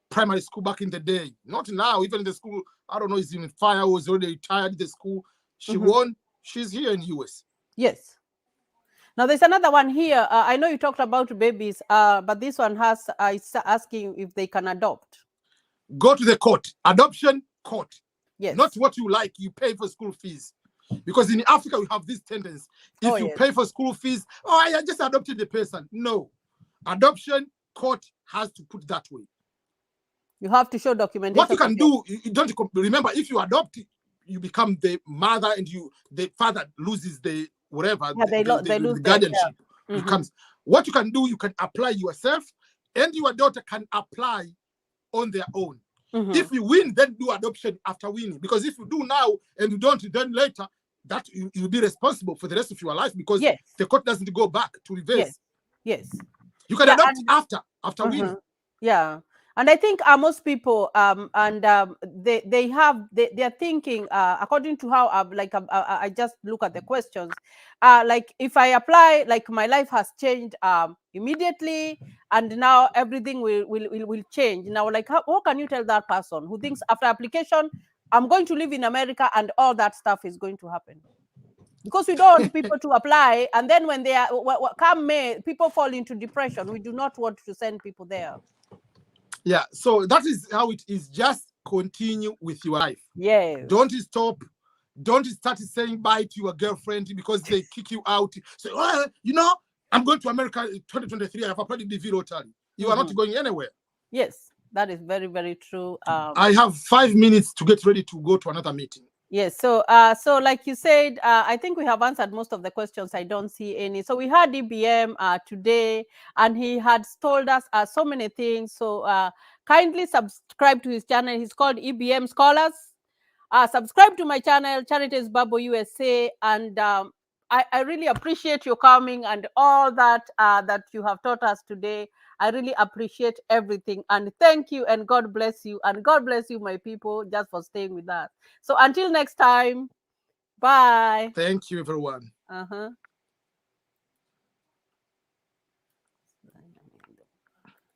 primary school back in the day. Not now. Even the school, I don't know, is in fire. Was already retired. The school, she won. She's here in US. Yes. Now there's another one here. I know you talked about babies, but this one is asking if they can adopt. Go to the court. Adoption court. Yes. Not what you like. You pay for school fees. Because in Africa, we have this tendency. If you pay for school fees, I just adopted the person. No. Adoption court has to put that way. You have to show documentation. What you can do, you don't remember, if you adopt, you become the mother and the father loses the whatever, they lose the guardianship. Becomes what you can do, you can apply yourself, and your daughter can apply on their own. If you win, then do adoption after winning. Because if you do now and you don't, then later, that you'll be responsible for the rest of your life, because the court doesn't go back to reverse. Yes. You can adopt after winning. Yeah. And I think most people they are thinking according to how I just look at the questions, like if I apply, like my life has changed immediately, and now everything will change. Now, like how can you tell that person who thinks after application I'm going to live in America and all that stuff is going to happen? Because we don't want people to apply, and then when they are come May, people fall into depression. We do not want to send people there. Yeah, so that is how it is. Just continue with your life. Yes. Don't stop. Don't start saying bye to your girlfriend because they kick you out. So, I'm going to America 2023. I have applied the DV lottery. You are not going anywhere. Yes, that is very, very true. I have 5 minutes to get ready to go to another meeting. Yes, so like you said, I think we have answered most of the questions. I don't see any. So we had EBM today, and he had told us so many things. So kindly subscribe to his channel. He's called EBM Scholars. Subscribe to my channel, Charities Bubble USA, and I really appreciate your coming and all that that you have taught us today. I really appreciate everything, and thank you, and God bless you, and God bless you, my people, just for staying with us. So until next time, bye. Thank you, everyone.